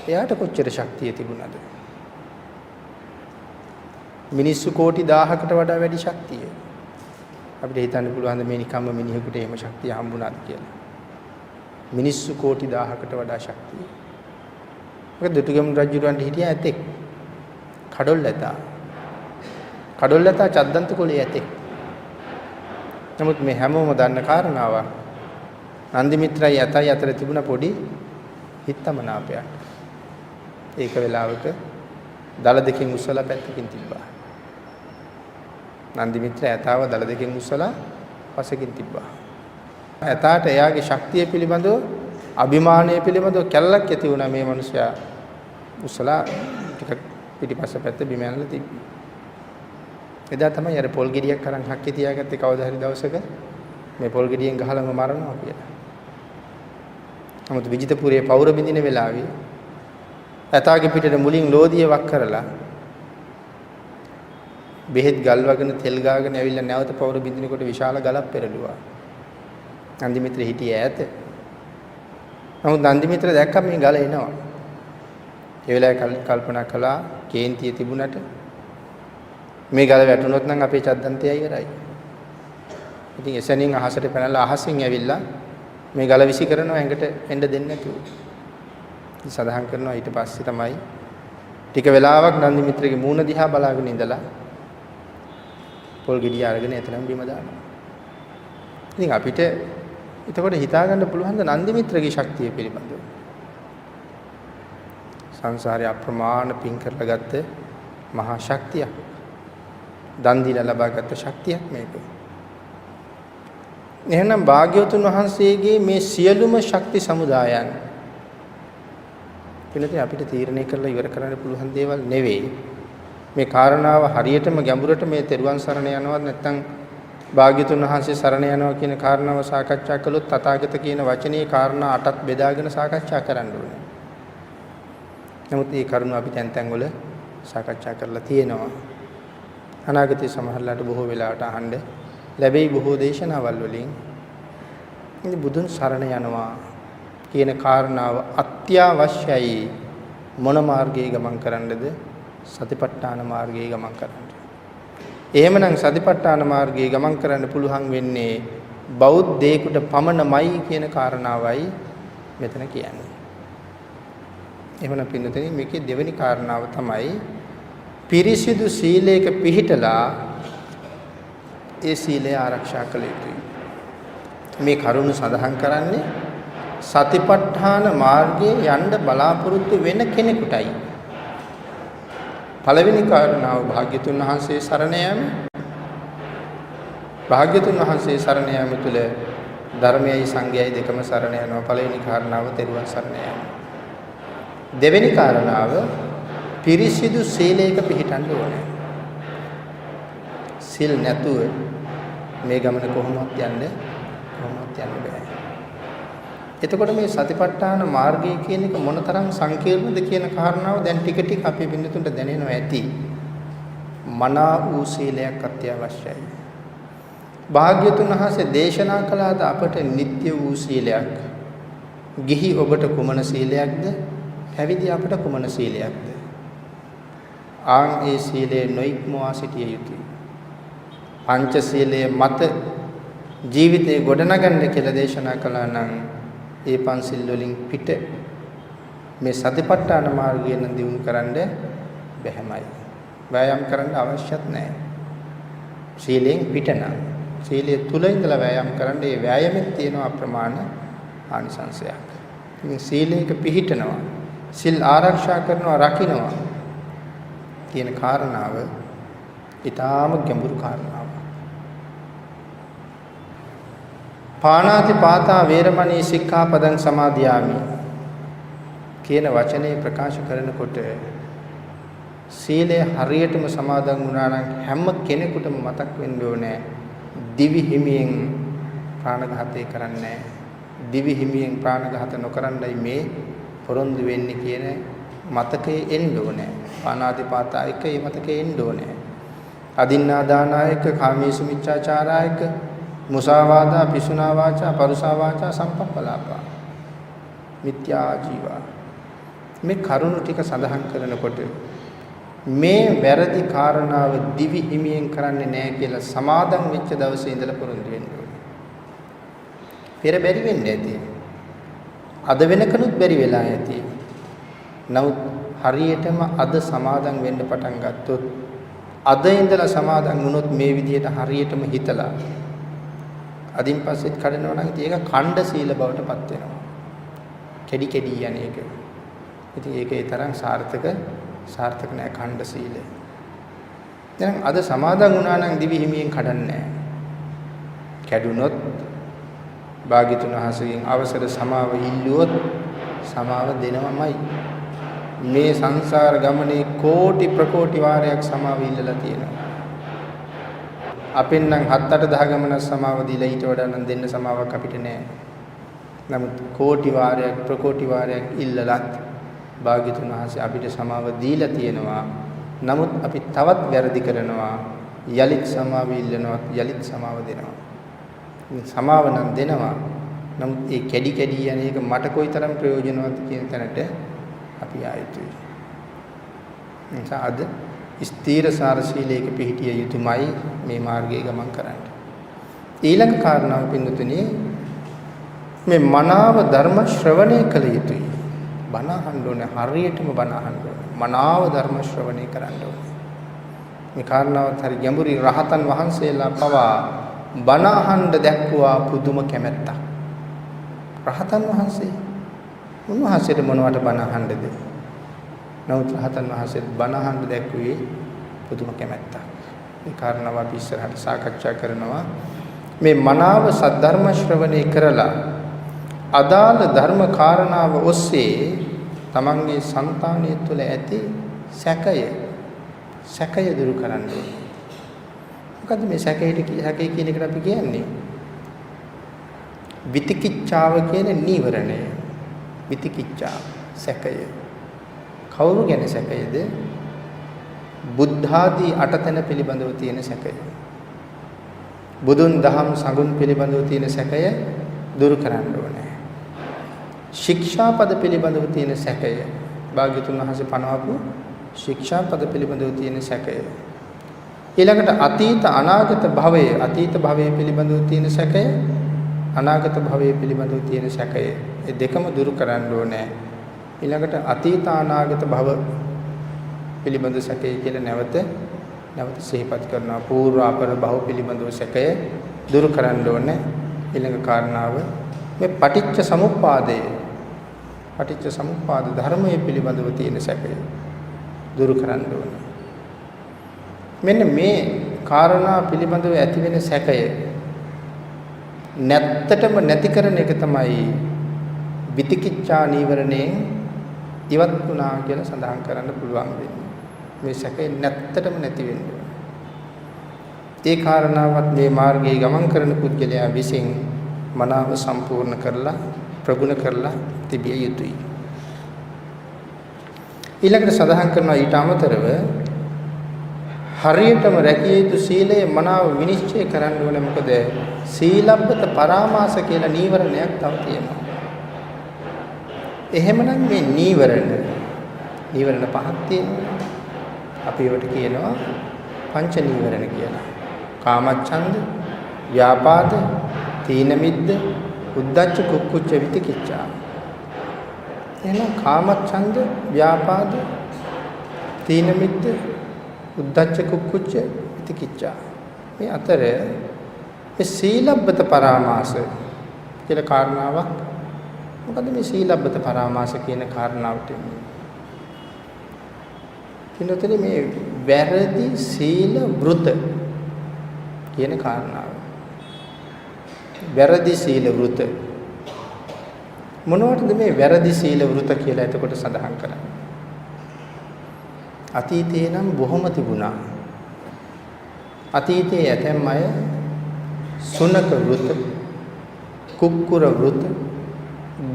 එයාට කොච්චර ශක්තිය තිබුණාද? මිනිස්සු කෝටි 1000කට වඩා වැඩි ශක්තිය. අපිට හිතන්න පුළුවන් මේ නිකම්ම මිනිහෙකුට එහෙම ශක්තිය හම්බුණාද කියලා. මිනිස්සු කෝටි 1000කට වඩා ශක්තිය. මොකද දුටුගැමුණු රජුන්ට හිටියා ඇතෙක්. කඩොල් ලතා චද්දන්ත කුලයේ ඇතෙක්. නමුත් මේ හැමෝම දන්න කාරණාවක්. නන්දිමිත්‍රයි ඇතයි අතර තිබුණ පොඩි හිතමනාපයක්. ඒක වෙලාවක දල දෙකෙන් උස්සලා පැත්තකින් තිබ්බා. නන්දිමිත්‍ර ඇතාව දල දෙකෙන් උස්සලා පසකින් තිබ්බා. ඇතාට එයාගේ ශක්තිය පිළිබඳව, අභිමානය පිළිබඳව කැලලක් ඇති වුණා. මේ මිනිසයා උස්සලා ටික පිටිපස්ස පැත්ත බිම ඇනලා තිබ්බා. එදා තමයි අර පොල් ගෙඩියක් අරන් හක්කේ තියාගත්තේ කවදා හරි දවසක මේ පොල් ගෙඩියෙන් ගහලම මරනවා කියලා. නමුත් විජිතපුරයේ පෞර බින්දින වෙලාවේ ඇතාගේ පිටට මුලින් ලෝදිය වක් කරලා බෙහෙත් ගල් වගන තෙල් ගාගෙන ඇවිල්ලා නැවත පෞර බින්දිනකොට විශාල ගලක් පෙරළුවා. නන්දිමිත්‍ර හිටියේ ඈත. නමුත් නන්දිමිත්‍ර දැක්කම මේ ගල එනවා. ඒ වෙලාවේ කල්පනා කළා කේන්තිය තිබුණට මේ ගල වැටුනොත් නම් අපේ චද්දන්තය ඉවරයි. ඉතින් එසැනින් අහසට පැනලා අහසින් ඇවිල්ලා මේ ගල විසි කරනවා ඇඟට එන්න දෙන්නේ නැතුව. ඉතින් සඳහන් කරනවා ඊට පස්සේ තමයි ටික වෙලාවක් නන්දිමිත්‍රගේ මූණ දිහා බලාගෙන ඉඳලා පොල් ගෙඩිය අරගෙන එතනම බිම දානවා. ඉතින් අපිට එතකොට හිතා ගන්න පුළුවන් ද නන්දිමිත්‍රගේ ශක්තිය පිළිබඳව. සංසාරේ අප්‍රමාණ පින් කරලා ගත්ත මහා ශක්තියක්. දන් දීලා ලබාගත් ශක්තියක් මේක. එහෙනම් භාග්‍යවතුන් වහන්සේගේ මේ සියලුම ශක්ති සමුදායන් පිළිතුරු අපිට තීරණය කරලා ඉවර කරන්න පුළුවන් දේවල් නෙවෙයි. මේ කාරණාව හරියටම ගැඹුරට මේ තෙරුවන් සරණ යනවත් නැත්නම් භාග්‍යවතුන් වහන්සේ සරණ යනවා කියන කාරණාව සාකච්ඡා කළොත් තථාගත කියන වචනේ කාරණා 8ක් බෙදාගෙන සාකච්ඡා කරන්න ඕනේ. නමුත් මේ කරුණ අපි තැන් වල සාකච්ඡා කරලා තියෙනවා. අනාගතයේ සමහරලාට බොහෝ වෙලාවට අහන්න ලැබෙයි බොහෝ දේශනාවල් වලින්. ඉතින් බුදුන් සරණ යනවා කියන කාරණාව අත්‍යවශ්‍යයි. මොන මාර්ගයේ ගමන් කරන්නද? සතිපට්ඨාන මාර්ගයේ ගමන් කරන්න. එහෙමනම් සතිපට්ඨාන මාර්ගයේ ගමන් කරන්න පුළුවන් වෙන්නේ බෞද්ධයෙකුට පමණමයි කියන කාරණාවයි මෙතන කියන්නේ. එහෙමනම් පින්නතේ මේකේ දෙවෙනි කාරණාව තමයි පිරිසිදු සීලයක පිහිටලා ඒ සීලය ආරක්ෂා කළ යුතුයි. මේ කරුණ සඳහන් කරන්නේ සතිපට්ඨාන මාර්ගයේ යන්න බලාපොරොත්තු වෙන කෙනෙකුටයි. පළවෙනි කාරණාව භාග්‍යතුන් වහන්සේ සරණ යාම. භාග්‍යතුන් වහන්සේ සරණ යාම තුළ ධර්මයයි සංඝයයි දෙකම සරණ යනවා. පළවෙනි කාරණාව තෙරුවන් සරණ යාම. දෙවෙනි කාරණාව පිරිසිදු සීලයක පිහිටන්න ඕනේ. සිල් නැතුව මේ ගමන කොහොමවත් යන්න බෑ. එතකොට මේ සතිපට්ඨාන මාර්ගය කියන එක මොනතරම් සංකීර්ණද කියන කාරණාව දැන් ටික ටික අපේ බින්දුතුන්ට දැනෙනවා ඇති. මනා වූ සීලයක් අත්‍යවශ්‍යයි. භාග්‍යතුන් වහන්සේ දේශනා කළාද අපට නිත්‍ය වූ සීලයක්. ගිහි ඔබට කුමන සීලයක්ද? පැවිදි අපට කුමන සීලයක්ද? ආන් ඒ සීලය නොඉක්මවා සිටිය යුතුයි. පංචශීලයේ මත ජීවිතේ ගොඩනගන්න කියලා දේශනා කළා නම් ඒ පන්සිල් වලින් පිට මේ සතිපට්ඨාන මාර්ගයෙන් දියුණු කරන්න බැහැමයි. වෑයම් කරන්න අවශ්‍යත් නැහැ. සීලෙන් පිටන සීලය තුල ඉඳලා වෑයම් කරන්න ඒ වෑයමෙත් තියෙන අප්‍රමාණ ආනිසංශයක්. මේ සීලයක පිහිටනවා, සිල් ආරක්ෂා කරනවා, රකින්නවා කියන කාරණාව ඊටාම ගැඹුරු කාරණාවක්. පාණාති පාතා වේරමණී සික්ඛාපදං සමාදියාමි කියන වචනේ ප්‍රකාශ කරනකොට සීලය හරියටම සමාදන් වුණා නම් හැම කෙනෙකුටම මතක් වෙන්න ඕනේ දිවි හිමියෙන් ප්‍රාණඝාතය කරන්නේ දිවි හිමියෙන් ප්‍රාණඝාත නොකරන්නයි මේ පොරොන්දු වෙන්නේ කියන මතකයේ එන්න ඕනේ. පාණාතිපාතා එක මේ මතකයේ එන්න ඕනේ. අදින්නා දානායක කාමීසු මිච්ඡාචාරායක මුසාවාදා පිසුනා වාචා පරුසා වාචා සම්පප්පලාපා මිත්‍යා ජීවා මේ කරුණු ටික සඳහන් කරනකොට මේ වැරදි කාරණාව දිවි හිමියෙන් කරන්නේ නැහැ කියලා සමාදන් වෙච්ච දවසේ ඉඳලා පුරුදු වෙන්න ඕනේ. පෙර බැරි වෙන්නේ ඇති. අද වෙනකනුත් බැරි වෙලා ඇති. නමුත් හරියටම අද සමාදන් වෙන්න පටන් ගත්තොත් අද ඉඳලා සමාදන් වුණොත් මේ විදිහට හරියටම හිතලා අදින් පස්සෙත් කඩනවා නම් ඉතින් ඒක ඛණ්ඩ සීල බවට පත් වෙනවා. කෙඩි කෙඩි යන්නේ ඒක. ඉතින් ඒකේ තරම් සාර්ථක නැහැ ඛණ්ඩ සීලය. දැන් අද සමාදන් වුණා නම් දිවි හිමියෙන් කඩන්නේ නැහැ. කැඩුනොත් භාග්‍යතුන් වහන්සේගෙන් අවසර සමාව ඉල්ලුවොත් සමාව දෙනවමයි. මේ සංසාර ගමනේ කෝටි ප්‍රකෝටි වාරයක් සමාව ඉල්ලලා තියෙනවා. අපෙන් නම් 7-8 ගමන සමාව දීලා ඊට වඩා නම් දෙන්න සමාවක් අපිට නැහැ. නමුත් කෝටි වාරයක් ප්‍රකෝටි වාරයක් ඉල්ලලත් භාග්‍යතුන් වහන්සේ අපිට සමාව දීලා තියෙනවා. නමුත් අපි තවත් වැරදි කරනවා. යලිත් සමාව ඉල්ලනවා, යලිත් සමාව දෙනවා. සමාව නම් දෙනවා. නමුත් ඒ කැඩි කැඩි යන එක මට කොයිතරම් ප්‍රයෝජනවත් කියන තැනට අපි ආයුතුයි. නිසා අද ස්ථීරසාර සීලයක පිහිටිය යුතුමයි මේ මාර්ගයේ ගමන් කරන්න. ඊළඟ කාරණාව පින්නතුනි මේ මනාව ධර්ම ශ්‍රවණය කළ යුතුයි. බණ අහන්න ඕනේ, හරියටම බණ අහන්න ඕනේ. මනාව ධර්ම ශ්‍රවණය කරන්න ඕනේ. මේ කාරණාවත් හරි ගැඹුරි රහතන් වහන්සේලා පවා බණ අහන්න දැක්වුවා පුදුම කැමැත්තක්. රහතන් වහන්සේ උන්වහන්සේට මොනවට බණ අහන්නද? නමුත් රහතන් වහන්සේ බණ අහන්න දැක්ුවේ පුදුම කැමැත්තක්. මේ කාරණාව අපි ඉස්සරහට සාකච්ඡා කරනවා. මේ මනාව සද්ධර්ම ශ්‍රවණය කරලා අදාළ ධර්ම කාරණාව ඔස්සේ තමන්ගේ సంతානය තුළ ඇති සැකය දුරු කරන්න ඕනේ. මොකද මේ සැකය කියන එකට අපි කියන්නේ විතිකිච්ඡාව කියන නීවරණය. විතිකිච්ඡාව සැකය. කවුරු ගැන සැකයද? බුද්ධාදී අටතන පිළිබඳව තියෙන සැකය. බුදුන් දහම් සඟුන් පිළිබඳව තියෙන සැකය දුරු කරන්න ඕනේ. ශික්ෂාපද පිළිබඳව තියෙන සැකය. භාග්‍යතුන් වහන්සේ පනවපු ශික්ෂාපද පිළිබඳව තියෙන සැකය. ඊළඟට අතීත අනාගත භවයේ පිළිබඳව තියෙන සැකය, අනාගත භවයේ පිළිබඳව තියෙන සැකය. මේ දෙකම දුරු කරන්න ඕනේ. ඊළඟට අතීත අනාගත භව පිළිබඳ සැකය කියලා නැවත සිහිපත් කරනවා. పూర్ව අපර භව පිළිබඳව සැකය දුරු කරන්න ඕනේ. ඊළඟ කාරණාව මේ පටිච්ච සමුප්පාද ධර්මයේ පිළිබඳව තියෙන සැකය දුරු කරන්න ඕනේ. මෙන්න මේ කාරණා පිළිබඳව ඇති වෙන සැකය නැත්තටම නැති කරන එක තමයි විතිකිච්ඡා නීවරණයෙන් ඉවත් වුණා කියලා සඳහන් කරන්න පුළුවන් වෙන්නේ. මේ සැකේ නැත්තටම නැති වෙන්නේ. ඒ කාරණාවත් මේ මාර්ගයේ ගමන් කරන පුද්ගලයා විසින් මනාව සම්පූර්ණ කරලා ප්‍රගුණ කරලා තිබිය යුතුයි. ඊළඟට සඳහන් කරනවා ඊට අමතරව හරියටම රැකිය යුතු සීලය මනාව විනිශ්චය කරන්න ඕනේ. මොකද සීලබ්බත පරාමාස කියලා නීවරණයක් තව තියෙනවා. එහෙමනම් මේ නීවරණ පහක් තියෙනවා. අපි ඒවට කියනවා පංච නීවරණ කියලා. කාමච්ඡන්ද, ව්‍යාපාද, තීන මිද්ද, උද්ධච්ච කුක්කුච්ච විතිකිච්ඡා. එහෙනම් කාමච්ඡන්ද, ව්‍යාපාද, තීන මිද්ද, උද්ධච්ච කුක්කුච්ච විතිකිච්ඡා. මේ අතර මේ සීලබ්බත පරාමාස කියලා කාරණාවක්. මොකද මේ සීලබ්බත පරාමාස කියන කාරණාවට කිනතේ මේ වැරදි සීල වෘත කියන කාරණාව. වැරදි සීල වෘත මොනවටද මේ වැරදි සීල වෘත කියලා එතකොට සඳහන් කරන්නේ? අතීතේ නම් බොහොම තිබුණා. අතීතයේ ඇතැම් අය සුනක වෘත, කුක්කුර වෘත,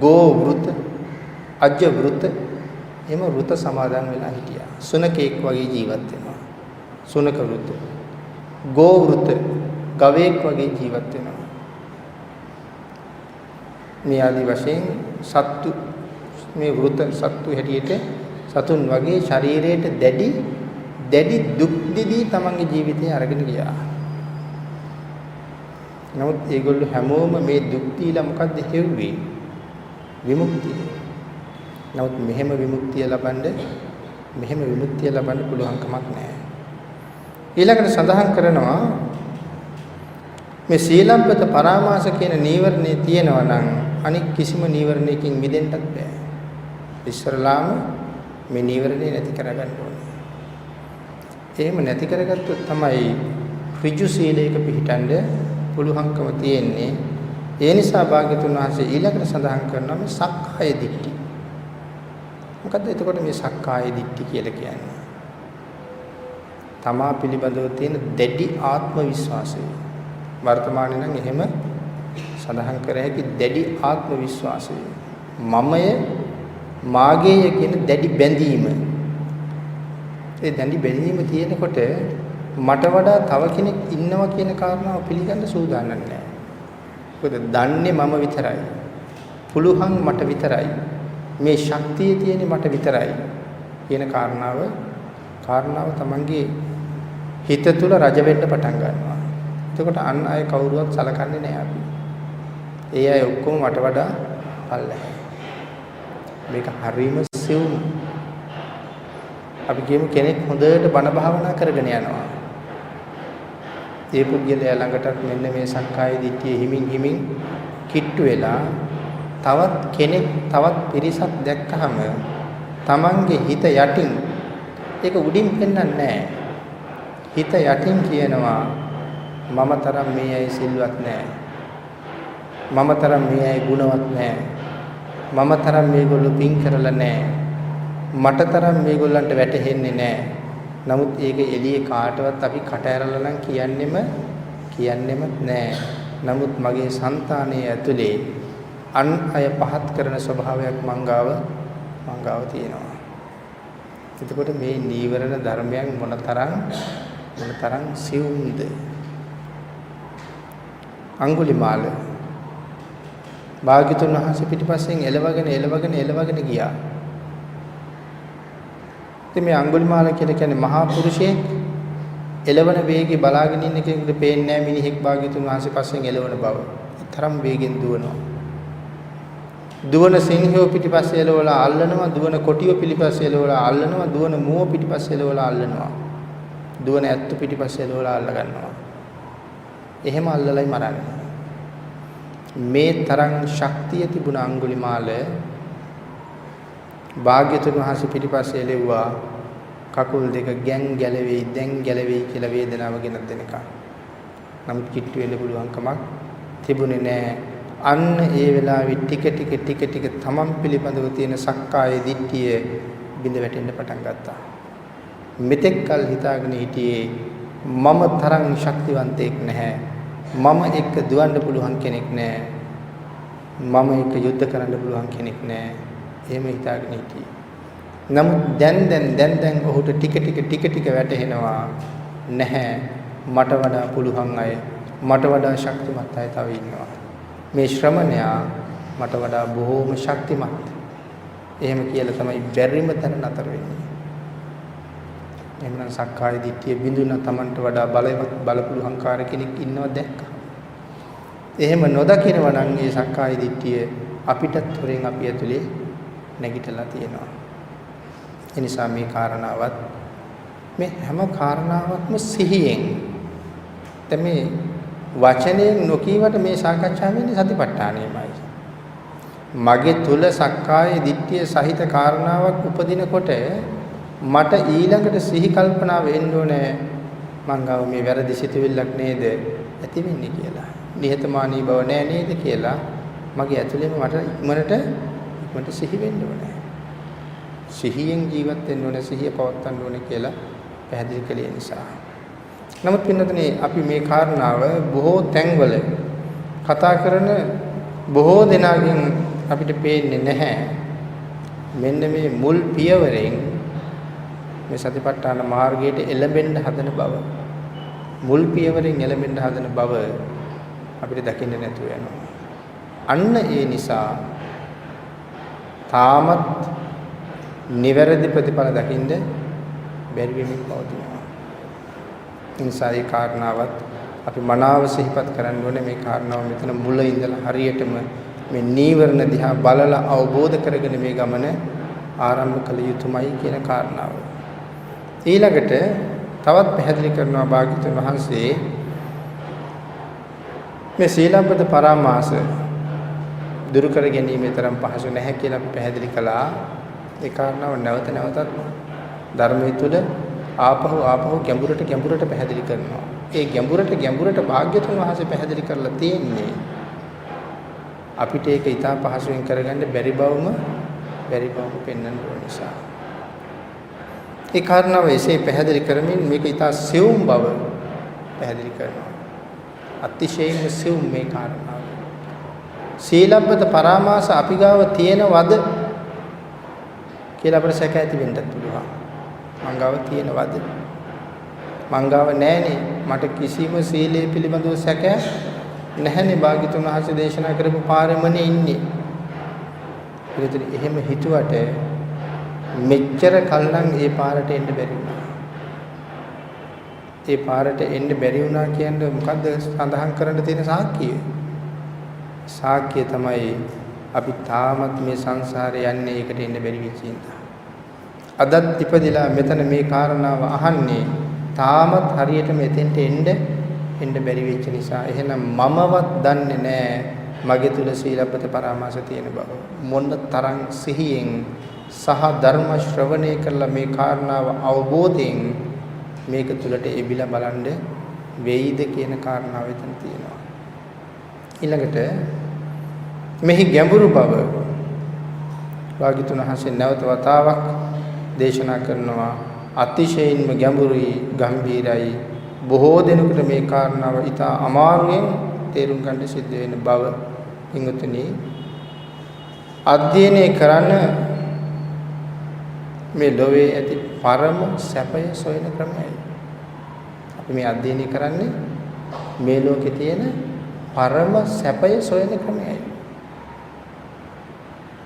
ගෝ වෘත, අජ වෘත එම වෘත සමාදන් වෙලා හිටියා. සුනකෙක් වගේ ජීවත් වෙනවා. සුනක වෘත. ගෝ වෘත, ගවයෙක් වගේ ජීවත් වෙනවා. මේ ආදි වශයෙන් සත්තු මේ වෘත සත්තු හැටියට සතුන් වගේ ශරීරයට දැඩි දුක් දෙදී තමන්ගේ ජීවිතය අරගෙන ගියා. නමුත් ඒගොල්ලෝ හැමෝම මේ දුක් දීලා මොකද්ද හෙව්වේ? විමුක්තිය. නමුත් මෙහෙම විමුක්තිය ලබන්න පුළුවන් කමක් නැහැ. ඊළඟට සඳහන් කරනවා මේ සීලබ්බත පරාමාස කියන නීවරණේ තියෙනවා නම් අනික් කිසිම නීවරණයකින් මිදෙන්නත් බෑ. ඉස්සරලාම මේ නීවරණේ නැති කරගන්න ඕනේ. එහෙම නැති කරගත්තොත් තමයි ඍජු සීලයක පිහිටන්න පුළුවන්කම තියෙන්නේ. ඒ නිසා භාග්‍යතුන් වහන්සේ ඊළඟට සඳහන් කරනවා මේ සක්කාය දිට්ඨි. මොකද්ද එතකොට මේ සක්කාය දිට්ඨි කියලා කියන්නේ? තමා පිළිබඳව තියෙන දැඩි ආත්ම විශ්වාසය. වර්තමානයේ නම් එහෙම සඳහන් කර හැකි දැඩි ආත්ම විශ්වාසය. මමය මාගේය කියන දැඩි බැඳීම. ඒ දැඩි බැඳීම තියෙනකොට මට වඩා තව කෙනෙක් ඉන්නවා කියන කාරණාව පිළිගන්න සූදානම් නැහැ. මොකද දන්නේ මම විතරයි. පුළුවන් මට විතරයි. මේ ශක්තිය තියෙන්නේ මට විතරයි කියන කාරණාව තමන්ගේ හිත තුළ රජ වෙන්න පටන් ගන්නවා. එතකොට අන් අය කවුරුවත් සලකන්නේ නැහැ අපි. ඒ අය ඔක්කොම මට වඩා පල්ලෙහා. මේක හරීම සිවුම්. අපි කියමු කෙනෙක් හොඳට බණ භාවනා කරගෙන යනවා. ඒ පුද්ගලයා ළඟට මෙන්න මේ සක්කාය දිට්ඨිය හිමින් කිට්ටු වෙලා තවත් කෙනෙක් තවත් පිරිසක් දැක්කහම තමන්ගේ හිත යටින් ඒක උඩින් පෙන්වන්නේ නැහැ. හිත යටින් කියනවා මම තරම් මේ අය සිල්වත් නැහැ. මම තරම් මේ අය ගුණවත් නැහැ. මම තරම් මේගොල්ලෝ පින් කරලා නැහැ. මට තරම් මේගොල්ලන්ට වැටහෙන්නේ නැහැ. නමුත් ඒක එළියේ කාටවත් අපි කට ඇරලා නම් කියන්නෙම නැහැ. නමුත් මගේ సంతානයේ ඇතුලේ අන් අය පහත් කරන ස්වභාවයක් මංගාව තියෙනවා. එතකොට මේ නීවරණ ධර්මයන් මොනතරම් සිවුම්ද? අඟුලිමාල භාග්‍යතුන් වහන්සේ පිටිපස්සෙන් එලවගෙන ගියා. ඉතින් මේ අඟුලිමාල කියලා කියන්නේ මහා පුරුෂයෙක්. එලවන වේගය බලාගෙන ඉන්න කෙනෙකුට පේන්නේ නැහැ මිනිහෙක් භාග්‍යතුන් වහන්සේ පස්සෙන් එලවන බව. තරම් වේගෙන් දුවනවා. දුවන සිංහයෝ පිටිපස්සේ එලවලා අල්ලනවා, දුවන කොටියෝ පිටිපස්සේ එලවලා අල්ලනවා, දුවන මුව පිටිපස්සේ එලවලා අල්ලනවා. දුවන ඇත්තු පිටිපස්සේ එලවලා අල්ල ගන්නවා. එහෙම අල්ලලයි මරන්නේ. මේ තරම් ශක්තිය තිබුණ අඟුලිමාල භාග්‍යතුන් වහන්සේ පිටිපස්සේ එලෙව්වා. කකුල් දෙක දැන් ගැලවෙයි කියලා වේදනාව ගෙන දෙනකම්. නමුත් කිට්ටු වෙන්න පුළුවන් කමක් තිබුණේ නැහැ. අන්න ඒ වෙලාවේ ටික තමන් පිළිබඳව තියෙන සක්කාය දිට්ඨිය බිඳ වැටෙන්න පටන් ගත්තා. මෙතෙක් කල් හිතාගෙන හිටියේ මම තරම් ශක්තිවන්තයෙක් නැහැ. මම එක්ක දුවන්න පුළුවන් කෙනෙක් නැහැ. මම එක්ක යුද්ධ කරන්න පුළුවන් කෙනෙක් නැහැ. එහෙම හිතාගෙන හිටියේ. නමුත් දැන් ඔහුට ටික වැටහෙනවා නැහැ. මට වඩා පුළුවන් අය, මට වඩා ශක්තිමත් අය තව ඉන්නවා. මේ ශ්‍රමණයා මට වඩා බොහෝම ශක්තිමත්. එහෙම කියලා තමයි බැරිම තැන නතර වෙන්නේ. එහෙනම් සක්කාය දිට්ඨිය බිඳුන තමන්ට වඩා බලවත් බලපුලුහංකාර කෙනෙක් ඉන්නව දැක්කා. එහෙම නොදකිනවා නම් මේ සක්කාය දිට්ඨිය අපිටත් හොරෙන් අපි ඇතුලේ නැගිටලා තියෙනවා. ඒ නිසා මේ කාරණාවත් මේ හැම කාරණාවක්ම සිහියෙන් දැන් මේ වචනයෙන් නොකීවට මේ සාකච්ඡාව වෙන්නේ සතිපට්ඨානෙමයි. මගේ තුල සක්කාය දිට්ඨිය සහිත කාරණාවක් උපදිනකොට මට ඊළඟට සිහි කල්පනා වෙන්න ඕනේ මං ගාව මේ වැරදි සිතුවිල්ලක් නේද ඇති වෙන්නේ කියලා. නිහතමානී බව නෑ නේද කියලා මගේ ඇතුළේම මට ඉක්මනට සිහි වෙන්න ඕනේ. සිහියෙන් ජීවත් වෙන්න ඕනේ, සිහිය පවත්වන්න ඕනේ කියලා පැහැදිලි කළේ නිසා. නමුත් පින්නතනේ අපි මේ කාරණාව බොහෝ තැන්වල කතා කරන බොහෝ දෙනාගෙන් අපිට පේන්නේ නැහැ. මෙන්න මේ මුල් පියවරෙන් මේ සතිපට්ඨාන මාර්ගයට එළඹෙන්න හදන බව. මුල් පියවරෙන් එළඹෙන්න හදන බව අපිට දකින්න නැතුව යනවා. අන්න ඒ නිසා තාමත් නිවැරදි ප්‍රතිඵල දකින්න බැරි වෙමින් පවතිනවා. ඒ නිසා ඒ කාරණාවත් අපි මනාව සිහිපත් කරන්න ඕනේ. මේ කාරණාව මෙතන මුල ඉඳලා හරියටම මේ නීවරණ දිහා බලලා අවබෝධ කරගෙන මේ ගමන ආරම්භ කළ යුතුමයි කියන කාරණාව. ඊළඟට තවත් පැහැදිලි කරනවා භාග්‍යවතුන් වහන්සේ මේ සීලබ්බත පරාමාස දුරු කර ගැනීම තරම් පහසු නැහැ කියලා අපි පැහැදිලි කළා. ඒ කාරණාව නැවත නැවතත් ධර්මයේ තුල ආපහු ගැඹුරට පැහැදිලි කරනවා. ඒ ගැඹුරට භාග්‍යවතුන් වහන්සේ පැහැදිලි කරලා තියෙන්නේ අපිට ඒක ඊටා පහසුවෙන් කරගන්න බැරි බවම පෙන්වන්න ඕන නිසා. ඒ කාරණාව එසේ පැහැදිලි කරමින් මේක ඊටා සියුම් බව පැහැදිලි කරනවා. අතිශයින්ම සියුම් මේ කාරණාව. සීලබ්බත පරාමාස අපි ගාව තියෙනවද කියලා අපිට සැක ඇති වෙන්නත් පුළුවන්. මං ගාව තියෙනවද? මං ගාව නැහනේ. මට කිසිම සීලයේ පිළිබඳව සැකයක් නැහැනේ. භාග්‍යතුන් වහන්සේ දේශනා කරපු පාරමනේ ඉන්නේ. ඒකට එහෙම හිතුවට මෙච්චර කල්නම් ඒ පාරට එන්න බැරි වුණා. ඒ පාරට එන්න බැරි වුණා කියන්නේ මොකද්ද සඳහන් කරන්න තියෙන සාක්කිය? සාක්කිය තමයි අපි තාමත් මේ සංසාරේ යන්නේ ඒකට එන්න බැරි වෙච්ච නිසා. අදත් ඉපදිලා මෙතන මේ කාරණාව අහන්නේ තාමත් හරියට මෙතෙන්ට එන්න බැරි වෙච්ච නිසා. එහෙනම් මමවත් දන්නේ නැහැ මගේ තුල සීලබ්බත පරාමාස තියෙන බව. මොන තරම් සිහියෙන් සහ ධර්ම ශ්‍රවණය කරලා මේ කාරණාව අවබෝධයෙන් මේක තුලට එබිලා බලන්න වෙයිද කියන කාරණාව එතන තියෙනවා. ඊළඟට මෙහි ගැඹුරු බව භාග්‍යවතුන් වහන්සේ නැවත වතාවක් දේශනා කරනවා. අතිශයින්ම ගැඹුරුයි, ගම්භීරයි. බොහෝ දෙනෙකුට මේ කාරණාව ඉතා අමාරුවෙන් තේරුම් ගන්න සිද්ධ වෙන බව හිඟුතුනි අධ්‍යයනය කරන මේ ලෝකයේ ඇති පරම සැපය සොයන ක්‍රමයයි. අපි මේ අධ්‍යයනය කරන්නේ මේ ලෝකේ තියෙන පරම සැපය සොයන ක්‍රමයයි.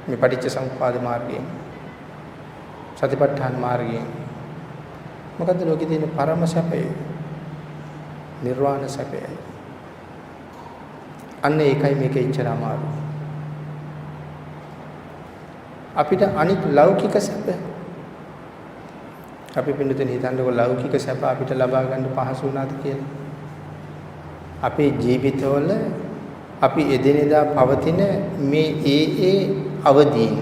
මේ පටිච්ච සමුප්පාද මාර්ගයෙන්, සතිපට්ඨාන මාර්ගයෙන් මොකද්ද ලෝකේ තියෙන පරම සැපය? නිර්වාණ සැපයයි. අන්න ඒකයි මේක ඉච්ඡර අමාරු. අපිට අනිත් ලෞකික සැප අපි පිළිතුරු හිතන්නකො ලෞකික සැප අපිට ලබා ගන්න පහසු වුණාද කියලා. අපේ ජීවිතවල අපි එදිනෙදා පවතින මේ ඒ අවදීන්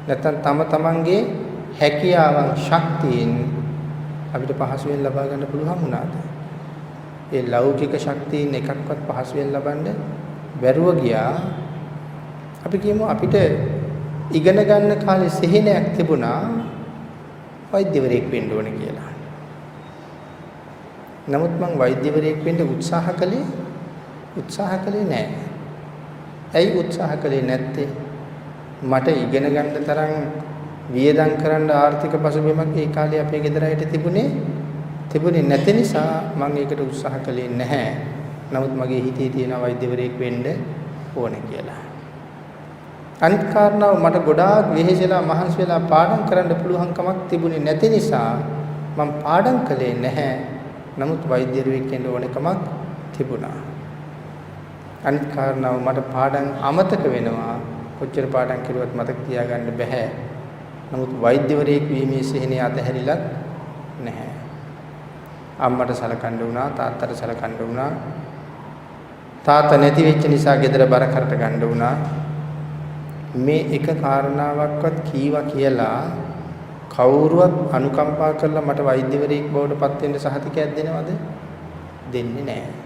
නැත්නම් තම තමන්ගේ හැකියාවන් ශක්තියින් අපිට පහසුවෙන් ලබා ගන්න පුළුවන් වුණාද? ඒ ලෞකික ශක්තියින් එකක්වත් පහසුවෙන් ලබන්න බැරුව ගියා. අපි කියමු අපිට ඉගෙන ගන්න කාලේ සිහිනයක් තිබුණා වෛද්‍යවරයෙක් වෙන්න ඕනේ කියලා. නමුත් මං වෛද්‍යවරයෙක් වෙන්න උත්සාහ කළේ නැහැ. ඇයි උත්සාහ කළේ නැත්තේ? මට ඉගෙන ගන්න තරම් වියදම් කරන්න ආර්ථික පසුබිමක් ඒ කාලේ අපේ ගෙදර අයට තිබුණේ නැති නිසා මම ඒකට උත්සාහ කළේ නැහැ. නමුත් මගේ හිතේ තියෙන වෛද්‍යවරයෙක් වෙන්න ඕනේ කියලා. අනිත් කාරණාව මට ගොඩාක් වෙහෙසලා මහන්සි වෙලා පාඩම් කරන්න පුළුවන් කමක් තිබුණේ නැති නිසා මම පාඩම් කළේ නැහැ. නමුත් වෛද්‍යරුවෙක් වෙන්න ඕනකමක් තිබුණා. අනිත් කාරණාව මට පාඩම් අමතක වෙනවා. කොච්චර පාඩම් කරුවත් මතක තියාගන්න බෑ. නමුත් වෛද්‍යවරයෙක් වීමේ සිහිනය අතහැරිලත් නැහැ. අම්මට සලකන්න වුණා, තාත්තට සලකන්න වුණා. තාත්තා නැති වෙච්ච නිසා ගෙදර බර කරට ගන්න වුණා. මේ එක කාරණාවක්වත් කීවා කියලා කවුරුවත් අනුකම්පා කරලා මට වෛද්‍යවරයෙක් බවට පත් වෙන්න සහතිකයක් දෙනවද? දෙන්නේ නැහැ.